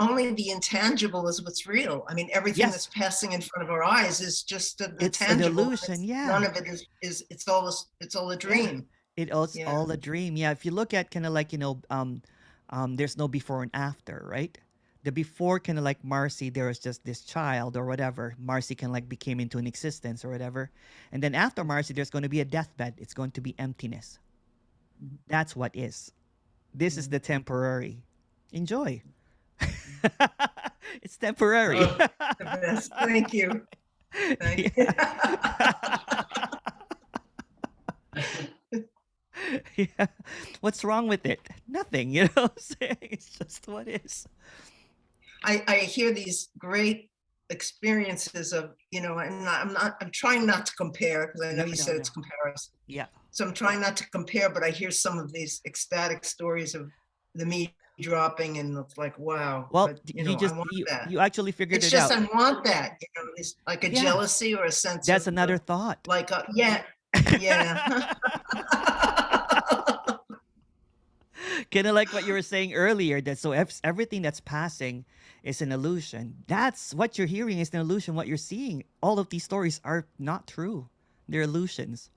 Speaker 11: intangible is what's real. I mean, everything that's passing in front of our eyes is just
Speaker 1: it's
Speaker 11: tangible.
Speaker 1: An illusion.
Speaker 11: None of it is. It's all a dream.
Speaker 1: It's all a dream. Yeah. If you look at kind of like there's no before and after, right? The before, kind of like Marcy, there was just this child or whatever. Marcy kind of like became into an existence or whatever, and then after Marcy, there's going to be a deathbed. It's going to be emptiness. That's what is. This is the temporary. Enjoy. It's temporary.
Speaker 11: Oh, the best. Thank you. Thank you.
Speaker 1: Yeah. What's wrong with it? Nothing, you know what I'm saying? It's just what is.
Speaker 11: I hear these great experiences of, I'm trying not to compare, because I know you said it's comparison.
Speaker 1: Yeah.
Speaker 11: So I'm trying not to compare, but I hear some of these ecstatic stories of the me dropping, and it's like, wow.
Speaker 1: Well,
Speaker 11: but,
Speaker 1: you just
Speaker 11: I want that.
Speaker 1: you actually figured
Speaker 11: It's
Speaker 1: it
Speaker 11: just
Speaker 1: out.
Speaker 11: I want that, it's like a jealousy or a sense
Speaker 1: That's
Speaker 11: of
Speaker 1: another thought.
Speaker 11: like yeah.
Speaker 1: Kind of like what you were saying earlier, that so everything that's passing is an illusion. That's what you're hearing is an illusion. What you're seeing, all of these stories are not true. They're illusions.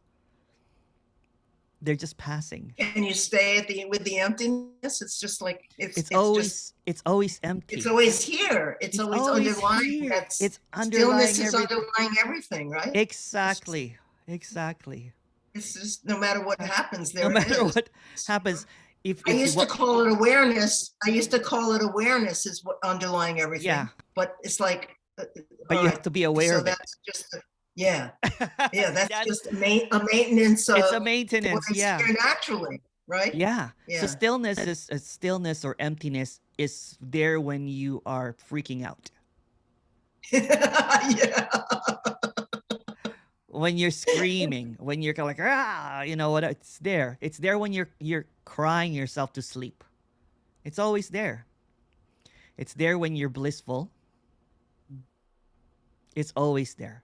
Speaker 1: They're just passing.
Speaker 11: And you stay with the emptiness. It's just like
Speaker 1: it's always empty.
Speaker 11: It's always here. It's always underlying.
Speaker 1: Here. It's underlying
Speaker 11: stillness is underlying everything, right?
Speaker 1: Exactly.
Speaker 11: It's just no matter what happens,
Speaker 1: no matter what happens. If
Speaker 11: I used to call it awareness. Awareness is what underlying everything.
Speaker 1: Yeah.
Speaker 11: But it's like.
Speaker 1: But you have to be aware of it.
Speaker 11: That's just. Yeah. That's just a maintenance of.
Speaker 1: It's a maintenance.
Speaker 11: Here naturally, right?
Speaker 1: Yeah. So stillness or emptiness is there when you are freaking out.
Speaker 11: Yeah.
Speaker 1: When you're screaming, when you're kind of like, you know what? It's there. It's there when you're crying yourself to sleep. It's always there. It's there when you're blissful. It's always there.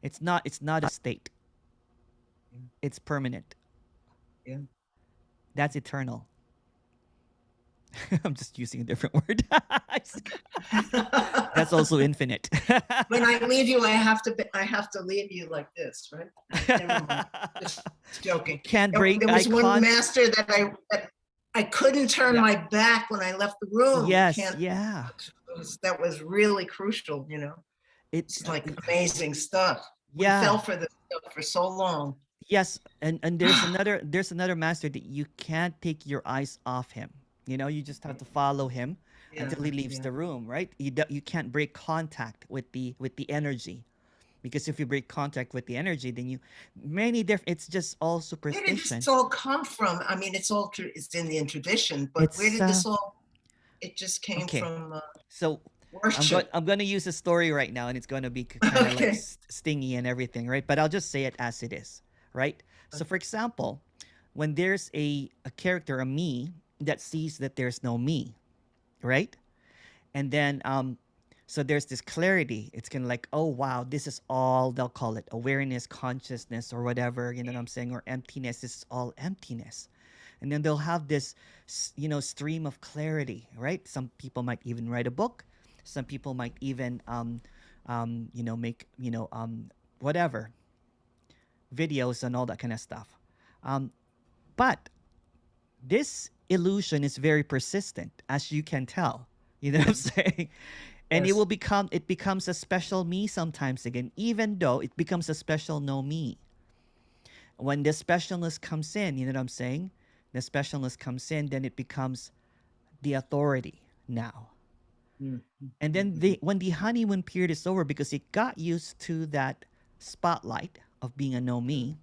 Speaker 1: It's not a state. It's permanent.
Speaker 11: Yeah.
Speaker 1: That's eternal. I'm just using a different word. That's also infinite.
Speaker 11: When I leave you, I have to leave you like this, right? Never mind. Just joking.
Speaker 1: Can't break.
Speaker 11: There was one master that I couldn't turn my back when I left the room.
Speaker 1: Yes.
Speaker 11: That was really crucial. It's like amazing stuff.
Speaker 1: Yeah.
Speaker 11: We fell for this stuff for so long.
Speaker 1: Yes, and there's another master that you can't take your eyes off him. You just have to follow him until he leaves the room, right? You can't break contact with the energy, because if you break contact with the energy, then it's just all superstition.
Speaker 11: Where did this all come from? I mean, it's all true. It's in the tradition, but where did this all? It just came from.
Speaker 1: So I'm going to use a story right now, and it's going to be kind of like stingy and everything, right? But I'll just say it as it is, right? So, for example, when there's a character, a me, that sees that there's no me, right? And then so there's this clarity. It's kind of like, oh wow, this is all, they'll call it awareness, consciousness, or whatever, you know what I'm saying, or emptiness. This is all emptiness. And then they'll have this stream of clarity, right? Some people might even write a book. Some people might even make whatever videos and all that kind of stuff. But this illusion is very persistent, as you can tell. You know what I'm saying? And
Speaker 11: Yes.
Speaker 1: it becomes a special me sometimes again, even though it becomes a special no me. When the specialness comes in, you know what I'm saying? The specialness comes in, then it becomes the authority now.
Speaker 11: Mm-hmm.
Speaker 1: And then when the honeymoon period is over, because it got used to that spotlight of being a no me,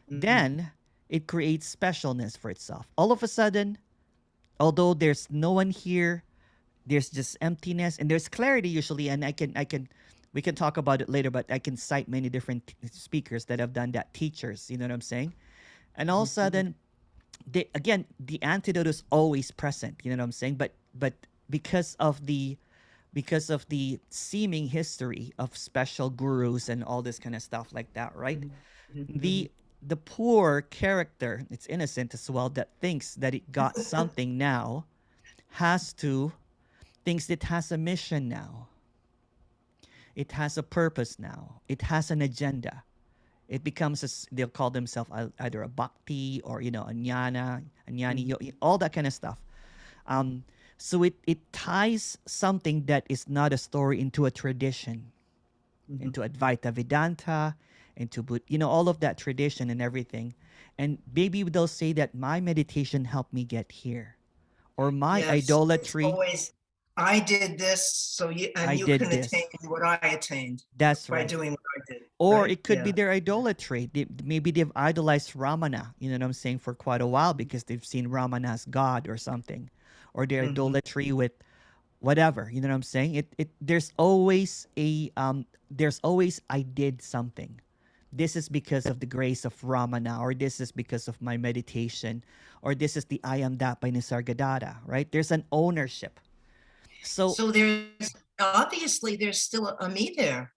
Speaker 1: then it creates specialness for itself. All of a sudden, although there's no one here, there's just emptiness and there's clarity usually. And we can talk about it later, but I can cite many different speakers that have done that, teachers, you know what I'm saying? And all of a sudden, the antidote is always present, you know what I'm saying? But because of the seeming history of special gurus and all this kind of stuff like that, right? The poor character, it's innocent as well, that thinks that it got something now, thinks it has a mission now. It has a purpose now. It has an agenda. It becomes, they'll call themselves either a bhakti or, a jnani, all that kind of stuff. So it ties something that is not a story into a tradition, into Advaitavedanta, into all of that tradition and everything. And maybe they'll say that my meditation helped me get here, or my idolatry.
Speaker 11: I did this, so
Speaker 1: I
Speaker 11: you
Speaker 1: did
Speaker 11: can
Speaker 1: this.
Speaker 11: attain what I attained
Speaker 1: That's
Speaker 11: by
Speaker 1: right.
Speaker 11: doing what I did.
Speaker 1: Or
Speaker 11: right?
Speaker 1: it could be
Speaker 11: Yeah.
Speaker 1: their idolatry. Maybe they've idolized Ramana, you know what I'm saying, for quite a while because they've seen Ramana as God or something. Or their idolatry with whatever, you know what I'm saying? There's always I did something. This is because of the grace of Ramana, or this is because of my meditation, or this is the I am that by Nisargadatta, right? There's an ownership. So
Speaker 11: there's obviously there's still a me there.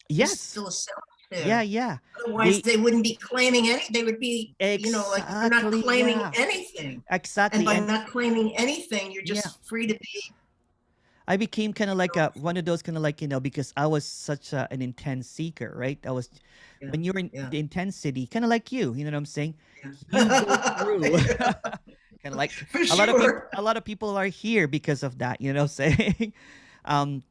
Speaker 1: yes.
Speaker 11: There's still a self there.
Speaker 1: Yeah, yeah.
Speaker 11: Otherwise, they wouldn't be claiming any. They would be,
Speaker 1: exactly,
Speaker 11: you know, like you're not claiming anything.
Speaker 1: Exactly.
Speaker 11: And by not claiming anything, you're just free to be.
Speaker 1: I became kind of like one of those kind of like, you know, because I was such an intense seeker, right? I was, when you're in the intensity, kind of like you know what I'm saying? You go through, kind of like a lot of people are here because of that, you know what I'm saying?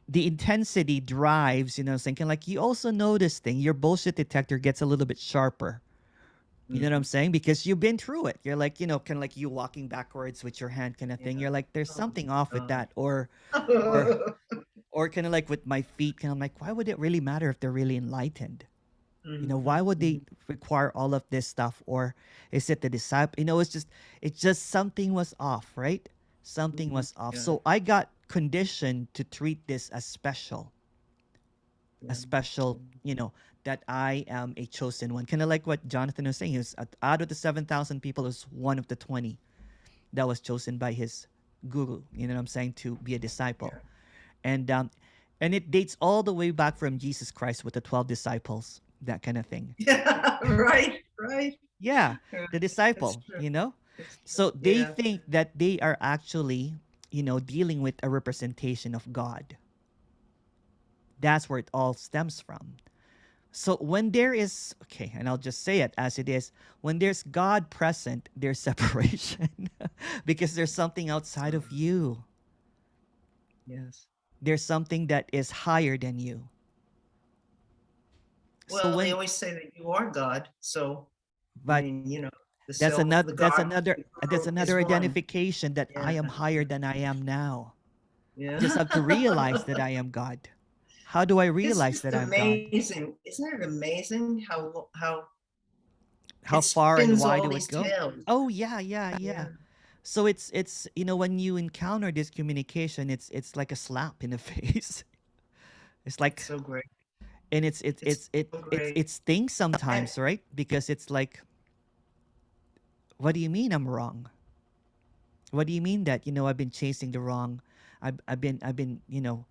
Speaker 1: The intensity drives, you know what I'm saying? Kind of like you also notice things, your bullshit detector gets a little bit sharper. You know what I'm saying? Because you've been through it. You're like, you know, kind of like you walking backwards with your hand kind of thing. You're like, there's something off with that. Or kind of like with my feet, kind of like, why would it really matter if they're really enlightened? You know, why would they require all of this stuff? Or is it the disciple? You know, it's just something was off, right? Something was off. So I got conditioned to treat this as special. A special, you know, that I am a chosen one. Kind of like what Jonathan was saying. He was out of the 7,000 people, was one of the 20 that was chosen by his guru, you know what I'm saying, to be a disciple. And it dates all the way back from Jesus Christ with the 12 disciples, that kind of thing.
Speaker 11: Yeah, right.
Speaker 1: Yeah, the disciple, you know? So they think that they are actually, you know, dealing with a representation of God. That's where it all stems from. So when there is, okay, and I'll just say it as it is, when there's God present, there's separation because there's something outside of you.
Speaker 11: Yes.
Speaker 1: There's something that is higher than you.
Speaker 11: Well, so they always say that you are God. So,
Speaker 1: but
Speaker 11: I mean, you know,
Speaker 1: that's another identification that I am higher than I am now.
Speaker 11: Yeah.
Speaker 1: I just have to realize that I am God. How do I realize that I'm God?
Speaker 11: Amazing. Isn't it amazing how
Speaker 1: far and wide do it go?
Speaker 11: Tales.
Speaker 1: Oh yeah. So it's you know, when you encounter this communication, it's like a slap in the face. It's like
Speaker 11: so great.
Speaker 1: And it stings sometimes, right? Because it's like, what do you mean I'm wrong? What do you mean that, you know, I've been chasing the wrong? I've been, you know,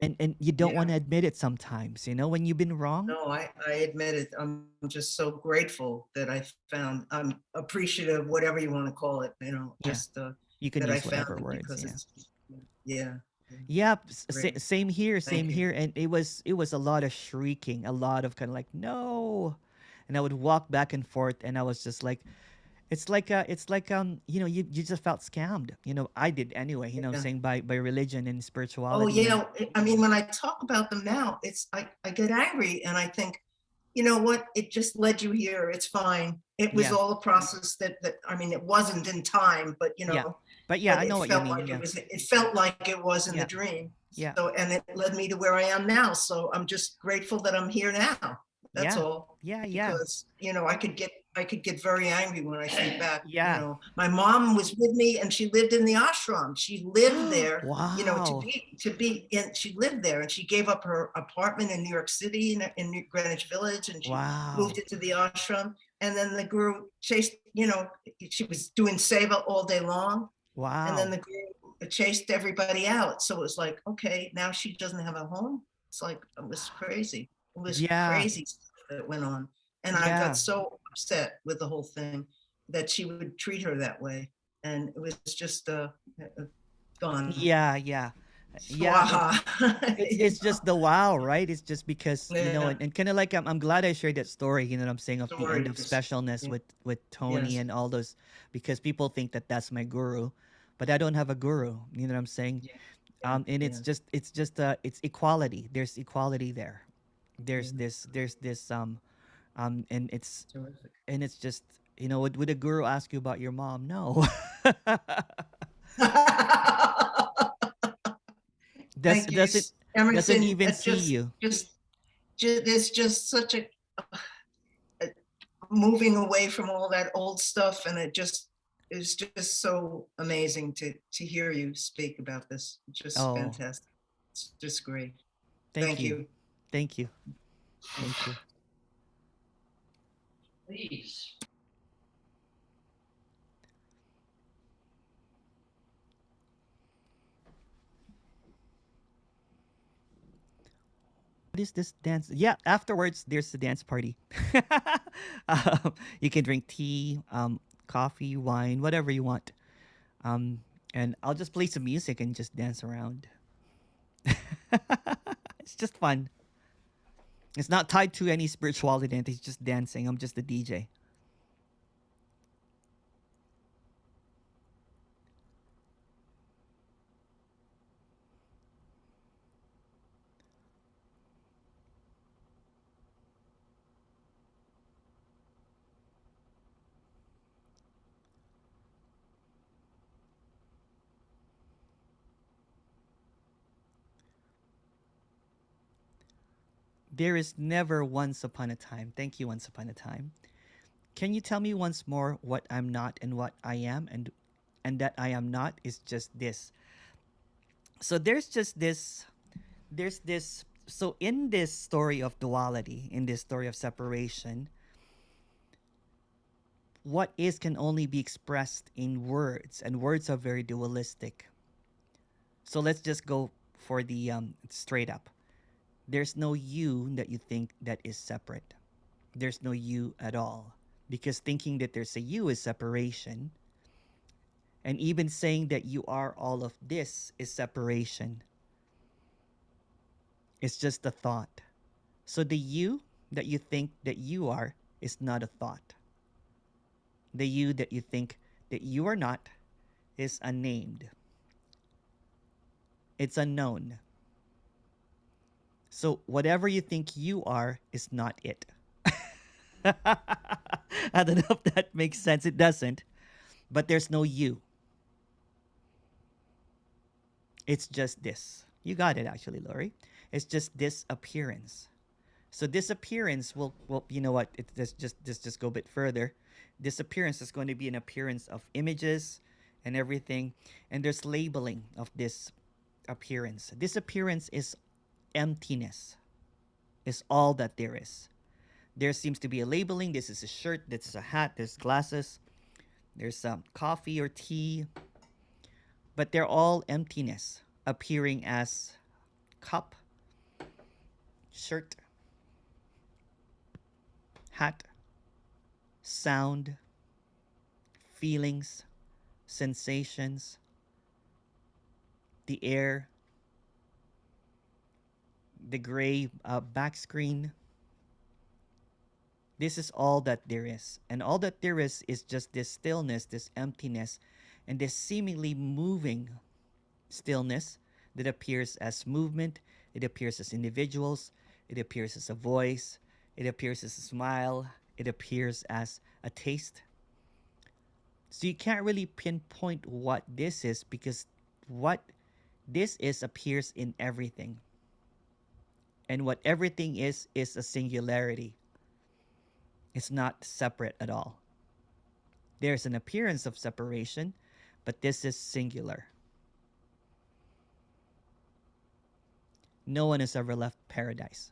Speaker 1: and you don't want to admit it sometimes, you know, when you've been wrong.
Speaker 11: No, I admit it. I'm just so grateful that I'm appreciative, whatever you want to call it, you know, just
Speaker 1: you can use whatever words.
Speaker 11: Yeah,
Speaker 1: same here. And it was a lot of shrieking, a lot of kind of like, no. And I would walk back and forth, and I was just like, it's like you know, you just felt scammed, you know. I did anyway, you know what I'm saying, by religion and spirituality.
Speaker 11: Oh, you know, I mean, when I talk about them now, it's I get angry, and I think, you know what, it just led you here. It's fine. It was all a process that I mean, it wasn't in time, but you know,
Speaker 1: but I know what you mean.
Speaker 11: It felt like it was in the dream. So, and it led me to where I am now. So I'm just grateful that I'm here now. That's all. Because, you know, I could get very angry when I think back. You know, my mom was with me, and she lived in the ashram. She lived there.
Speaker 1: Wow.
Speaker 11: You know, she lived there, and she gave up her apartment in New York City in Greenwich Village, and she moved into the ashram. And then the guru chased, you know, she was doing seva all day long.
Speaker 1: Wow.
Speaker 11: And then the guru chased everybody out. So it was like, okay, now she doesn't have a home. It's like, it was crazy. It was crazy stuff that went on. And I got so upset with the whole thing that she would treat her that way. And it was just gone.
Speaker 1: Yeah. It's just the wow, right? It's just because, you know, and kind of like, I'm glad I shared that story, you know what I'm saying, of the end of specialness with Tony and all those, because people think that that's my guru, but I don't have a guru, you know what I'm saying? And it's just it's equality. There's equality there. There's this and it's
Speaker 11: terrific.
Speaker 1: And it's just, you know, would a guru ask you about your mom? No. Does
Speaker 11: Thank you,
Speaker 1: doesn't
Speaker 11: Emerson.
Speaker 1: even see you.
Speaker 11: There's just such a moving away from all that old stuff, and it's just so amazing to hear you speak about this. It's just
Speaker 1: Oh,
Speaker 11: fantastic. It's just great.
Speaker 1: thank
Speaker 11: Thank
Speaker 1: you.
Speaker 11: you.
Speaker 1: Thank you. Thank you.
Speaker 11: Please.
Speaker 1: What is this dance? Yeah, afterwards there's the dance party. You can drink tea, coffee, wine, whatever you want. Um, and I'll just play some music and just dance around. It's just fun. It's not tied to any spirituality. It's just dancing. I'm just the DJ. There is never once upon a time. Thank you, once upon a time. Can you tell me once more what I'm not and what I am, and that I am not is just this. So there's just this. There's this. So in this story of duality, in this story of separation, what is can only be expressed in words, and words are very dualistic. So let's just go for the straight up. There's no you that you think that is separate. There's no you at all. Because thinking that there's a you is separation. And even saying that you are all of this is separation. It's just a thought. So the you that you think that you are is not a thought. The you that you think that you are not is unnamed. It's unknown. So whatever you think you are is not it. I don't know if that makes sense. It doesn't. But there's no you. It's just this. You got it actually, Lori. It's just this appearance. So this appearance will you know what? Let's just go a bit further. This appearance is going to be an appearance of images and everything, and there's labeling of this appearance. This appearance is emptiness. Is all that there is. There seems to be a labeling. This is a shirt. This is a hat. There's glasses. There's some coffee or tea. But they're all emptiness, appearing as cup, shirt, hat, sound, feelings, sensations, the air, the gray back screen. This is all that there is. And all that there is just this stillness, this emptiness, and this seemingly moving stillness that appears as movement, it appears as individuals, it appears as a voice, it appears as a smile, it appears as a taste. So you can't really pinpoint what this is because what this is appears in everything. And what everything is a singularity. It's not separate at all. There's an appearance of separation, but this is singular. No one has ever left paradise.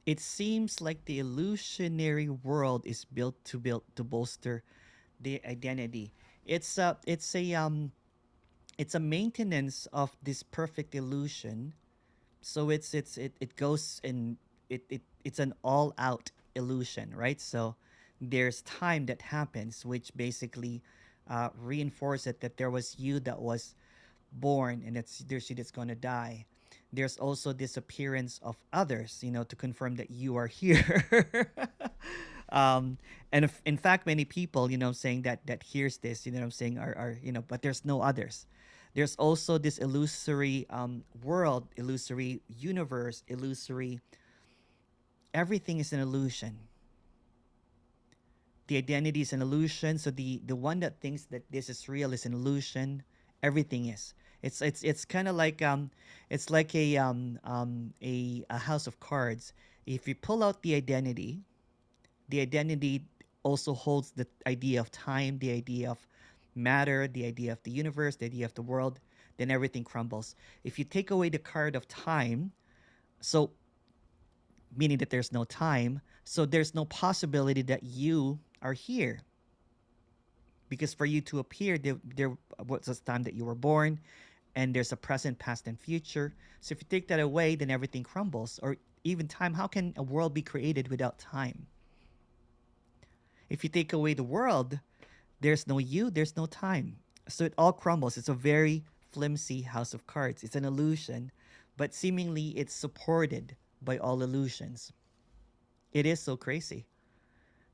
Speaker 1: it seems like the illusionary world is built to bolster the identity. It's a maintenance of this perfect illusion. So it goes in, it's an all out illusion, right? So there's time that happens which basically reinforces that there was you that was born, and it's there's you that's going to die. There's also disappearance of others, to confirm that you are here. And if, in fact, many people, saying that hears this, I'm saying, are but there's no others. There's also this illusory world, illusory universe, illusory. Everything is an illusion. The identity is an illusion. So the one that thinks that this is real is an illusion. Everything is. It's kind of like it's like a house of cards. If you pull out the identity also holds the idea of time, the idea of matter, the idea of the universe, the idea of the world. Then everything crumbles. If you take away the card of time, so meaning that there's no time, so there's no possibility that you are here, because for you to appear, there was a time that you were born, and there's a present, past, and future. So if you take that away, then everything crumbles. Or even time, how can a world be created without time? If you take away the world, there's no you, there's no time. So it all crumbles. It's a very flimsy house of cards. It's an illusion, but seemingly it's supported by all illusions. It is so crazy.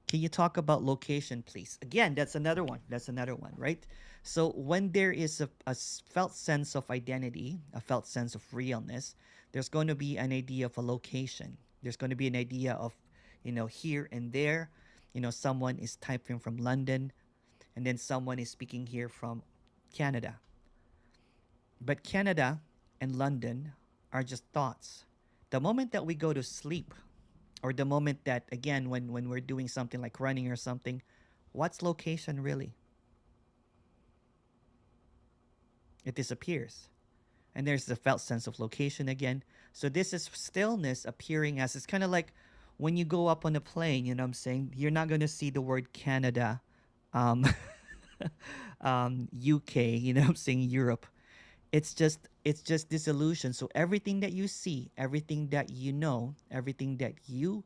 Speaker 1: Can you talk about location, please? Again, that's another one. That's another one, right? So when there is a felt sense of identity, a felt sense of realness, there's going to be an idea of a location. There's going to be an idea of, here and there. Someone is typing from London, and then someone is speaking here from Canada. But Canada and London are just thoughts. The moment that we go to sleep, or the moment that, again, when we're doing something like running or something, what's location really? It disappears. And there's the felt sense of location again. So this is stillness appearing as, it's kind of like when you go up on a plane, I'm saying, you're not going to see the word Canada, um, UK, I'm saying Europe. It's just this illusion. So everything that you see, everything that you know, everything that you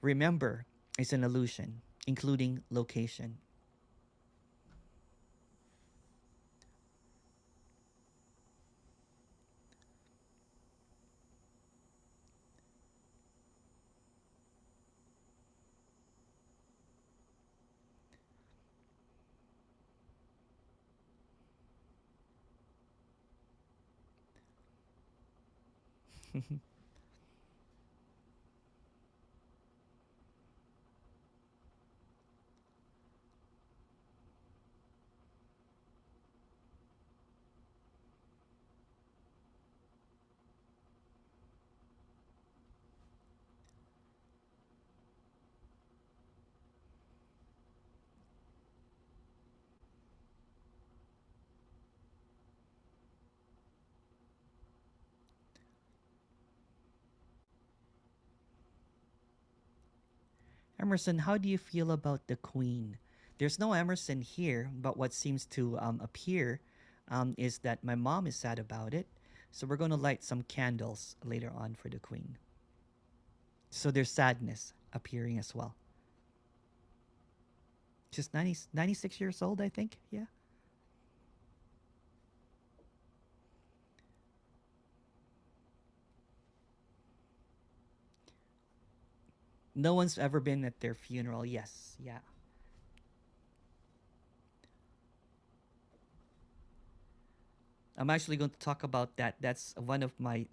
Speaker 1: remember is an illusion, including location. Emerson, how do you feel about the Queen? There's no Emerson here, but what seems to appear is that my mom is sad about it. So we're going to light some candles later on for the Queen. So there's sadness appearing as well. Just 96 years old, I think. Yeah. No one's ever been at their funeral. Yes. Yeah. I'm actually going to talk about that. That's one of my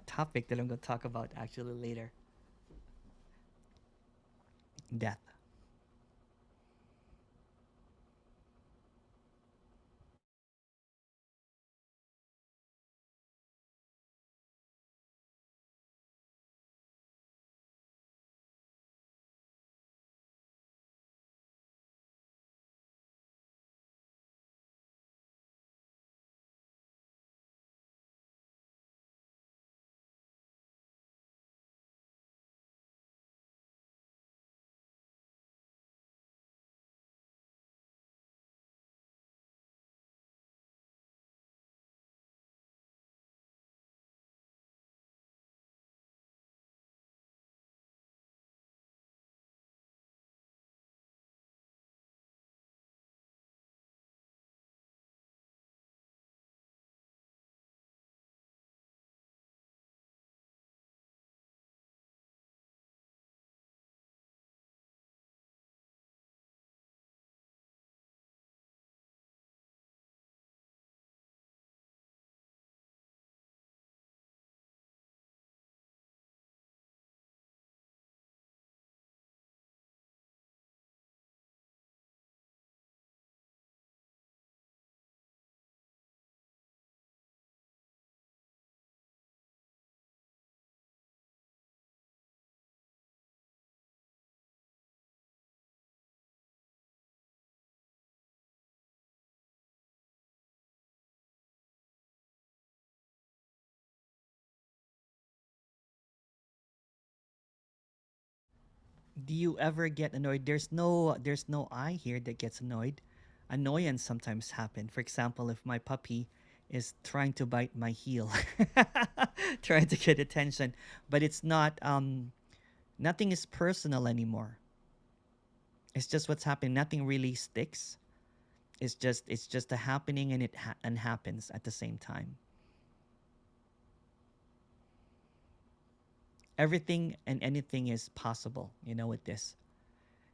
Speaker 1: topic that I'm going to talk about actually later. Death. Do you ever get annoyed? There's no I here that gets annoyed. Annoyance sometimes happen. For example, if my puppy is trying to bite my heel, trying to get attention, but it's not nothing is personal anymore. It's just what's happening. Nothing really sticks. It's just a happening, and and happens at the same time. Everything and anything is possible, with this.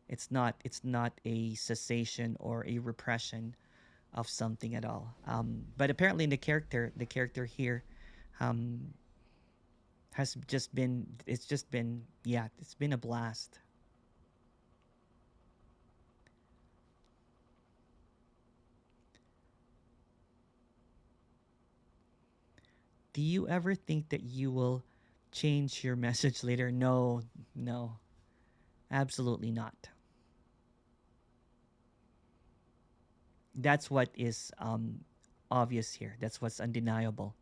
Speaker 1: It's not a cessation or a repression of something at all. But apparently, in the character here, um, has just been. It's just been. Yeah, it's been a blast. Do you ever think that you will change your message later? No, no, absolutely not. That's what is obvious here. That's what's undeniable.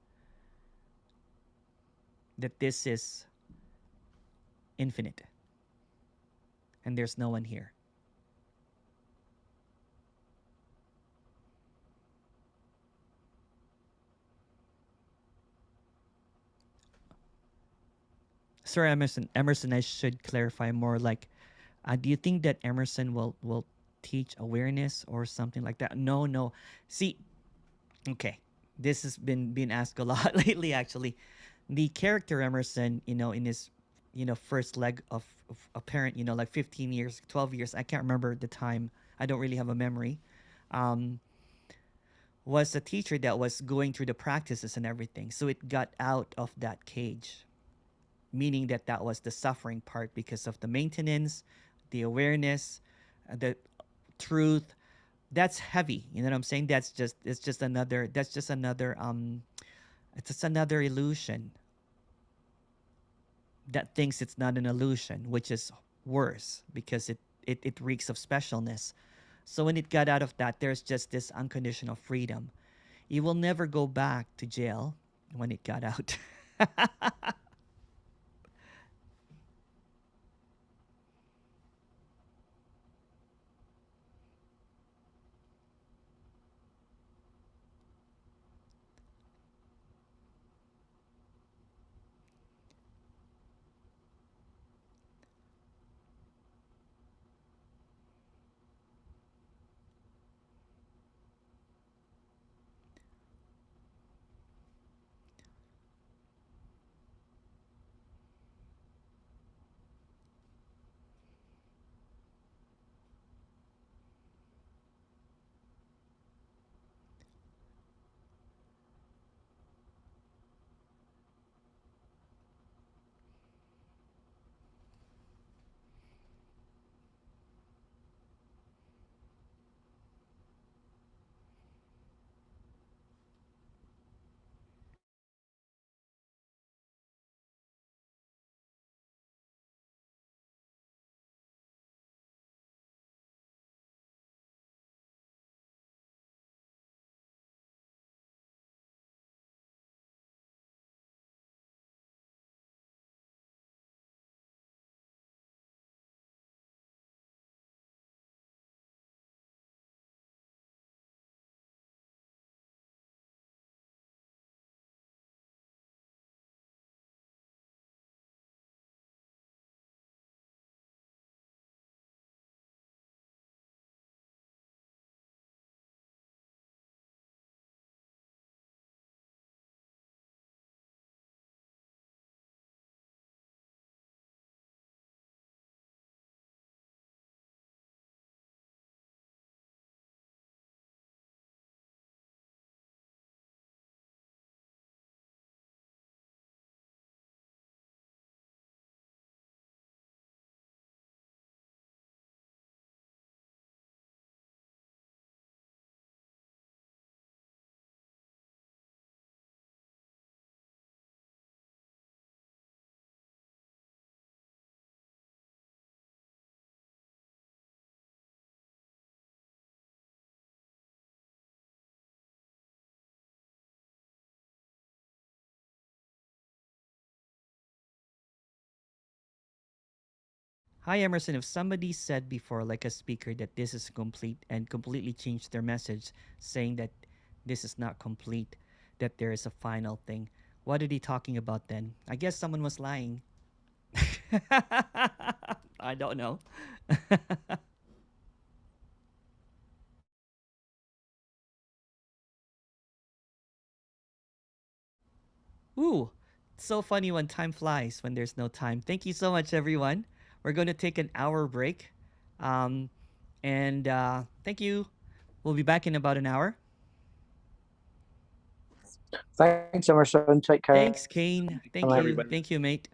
Speaker 1: That this is infinite, and there's no one here. Sorry, Emerson, I should clarify more. Like, do you think that Emerson will teach awareness or something like that? No, no. See, okay, this has been being asked a lot lately. Actually, the character Emerson, in his, first leg of a parent, like 15 years, 12 years. I can't remember the time. I don't really have a memory. Um, was a teacher that was going through the practices and everything. So it got out of that cage, meaning that that was the suffering part because of the maintenance, the awareness, the truth. That's heavy. You know what I'm saying? It's just another illusion that thinks it's not an illusion, which is worse because it reeks of specialness. So when it got out of that, there's just this unconditional freedom. You will never go back to jail when it got out. Hi, Emerson. If somebody said before, like a speaker, that this is complete and completely changed their message, saying that this is not complete, that there is a final thing, what are they talking about then? I guess someone was lying. I don't know. Ooh, it's so funny when time flies when there's no time. Thank you so much, everyone. We're going to take an hour break. And thank you. We'll be back in about an hour.
Speaker 12: Thanks, Emerson. Take care.
Speaker 1: Thanks, Kane. Thank you.
Speaker 3: everybody.
Speaker 1: Thank you, mate.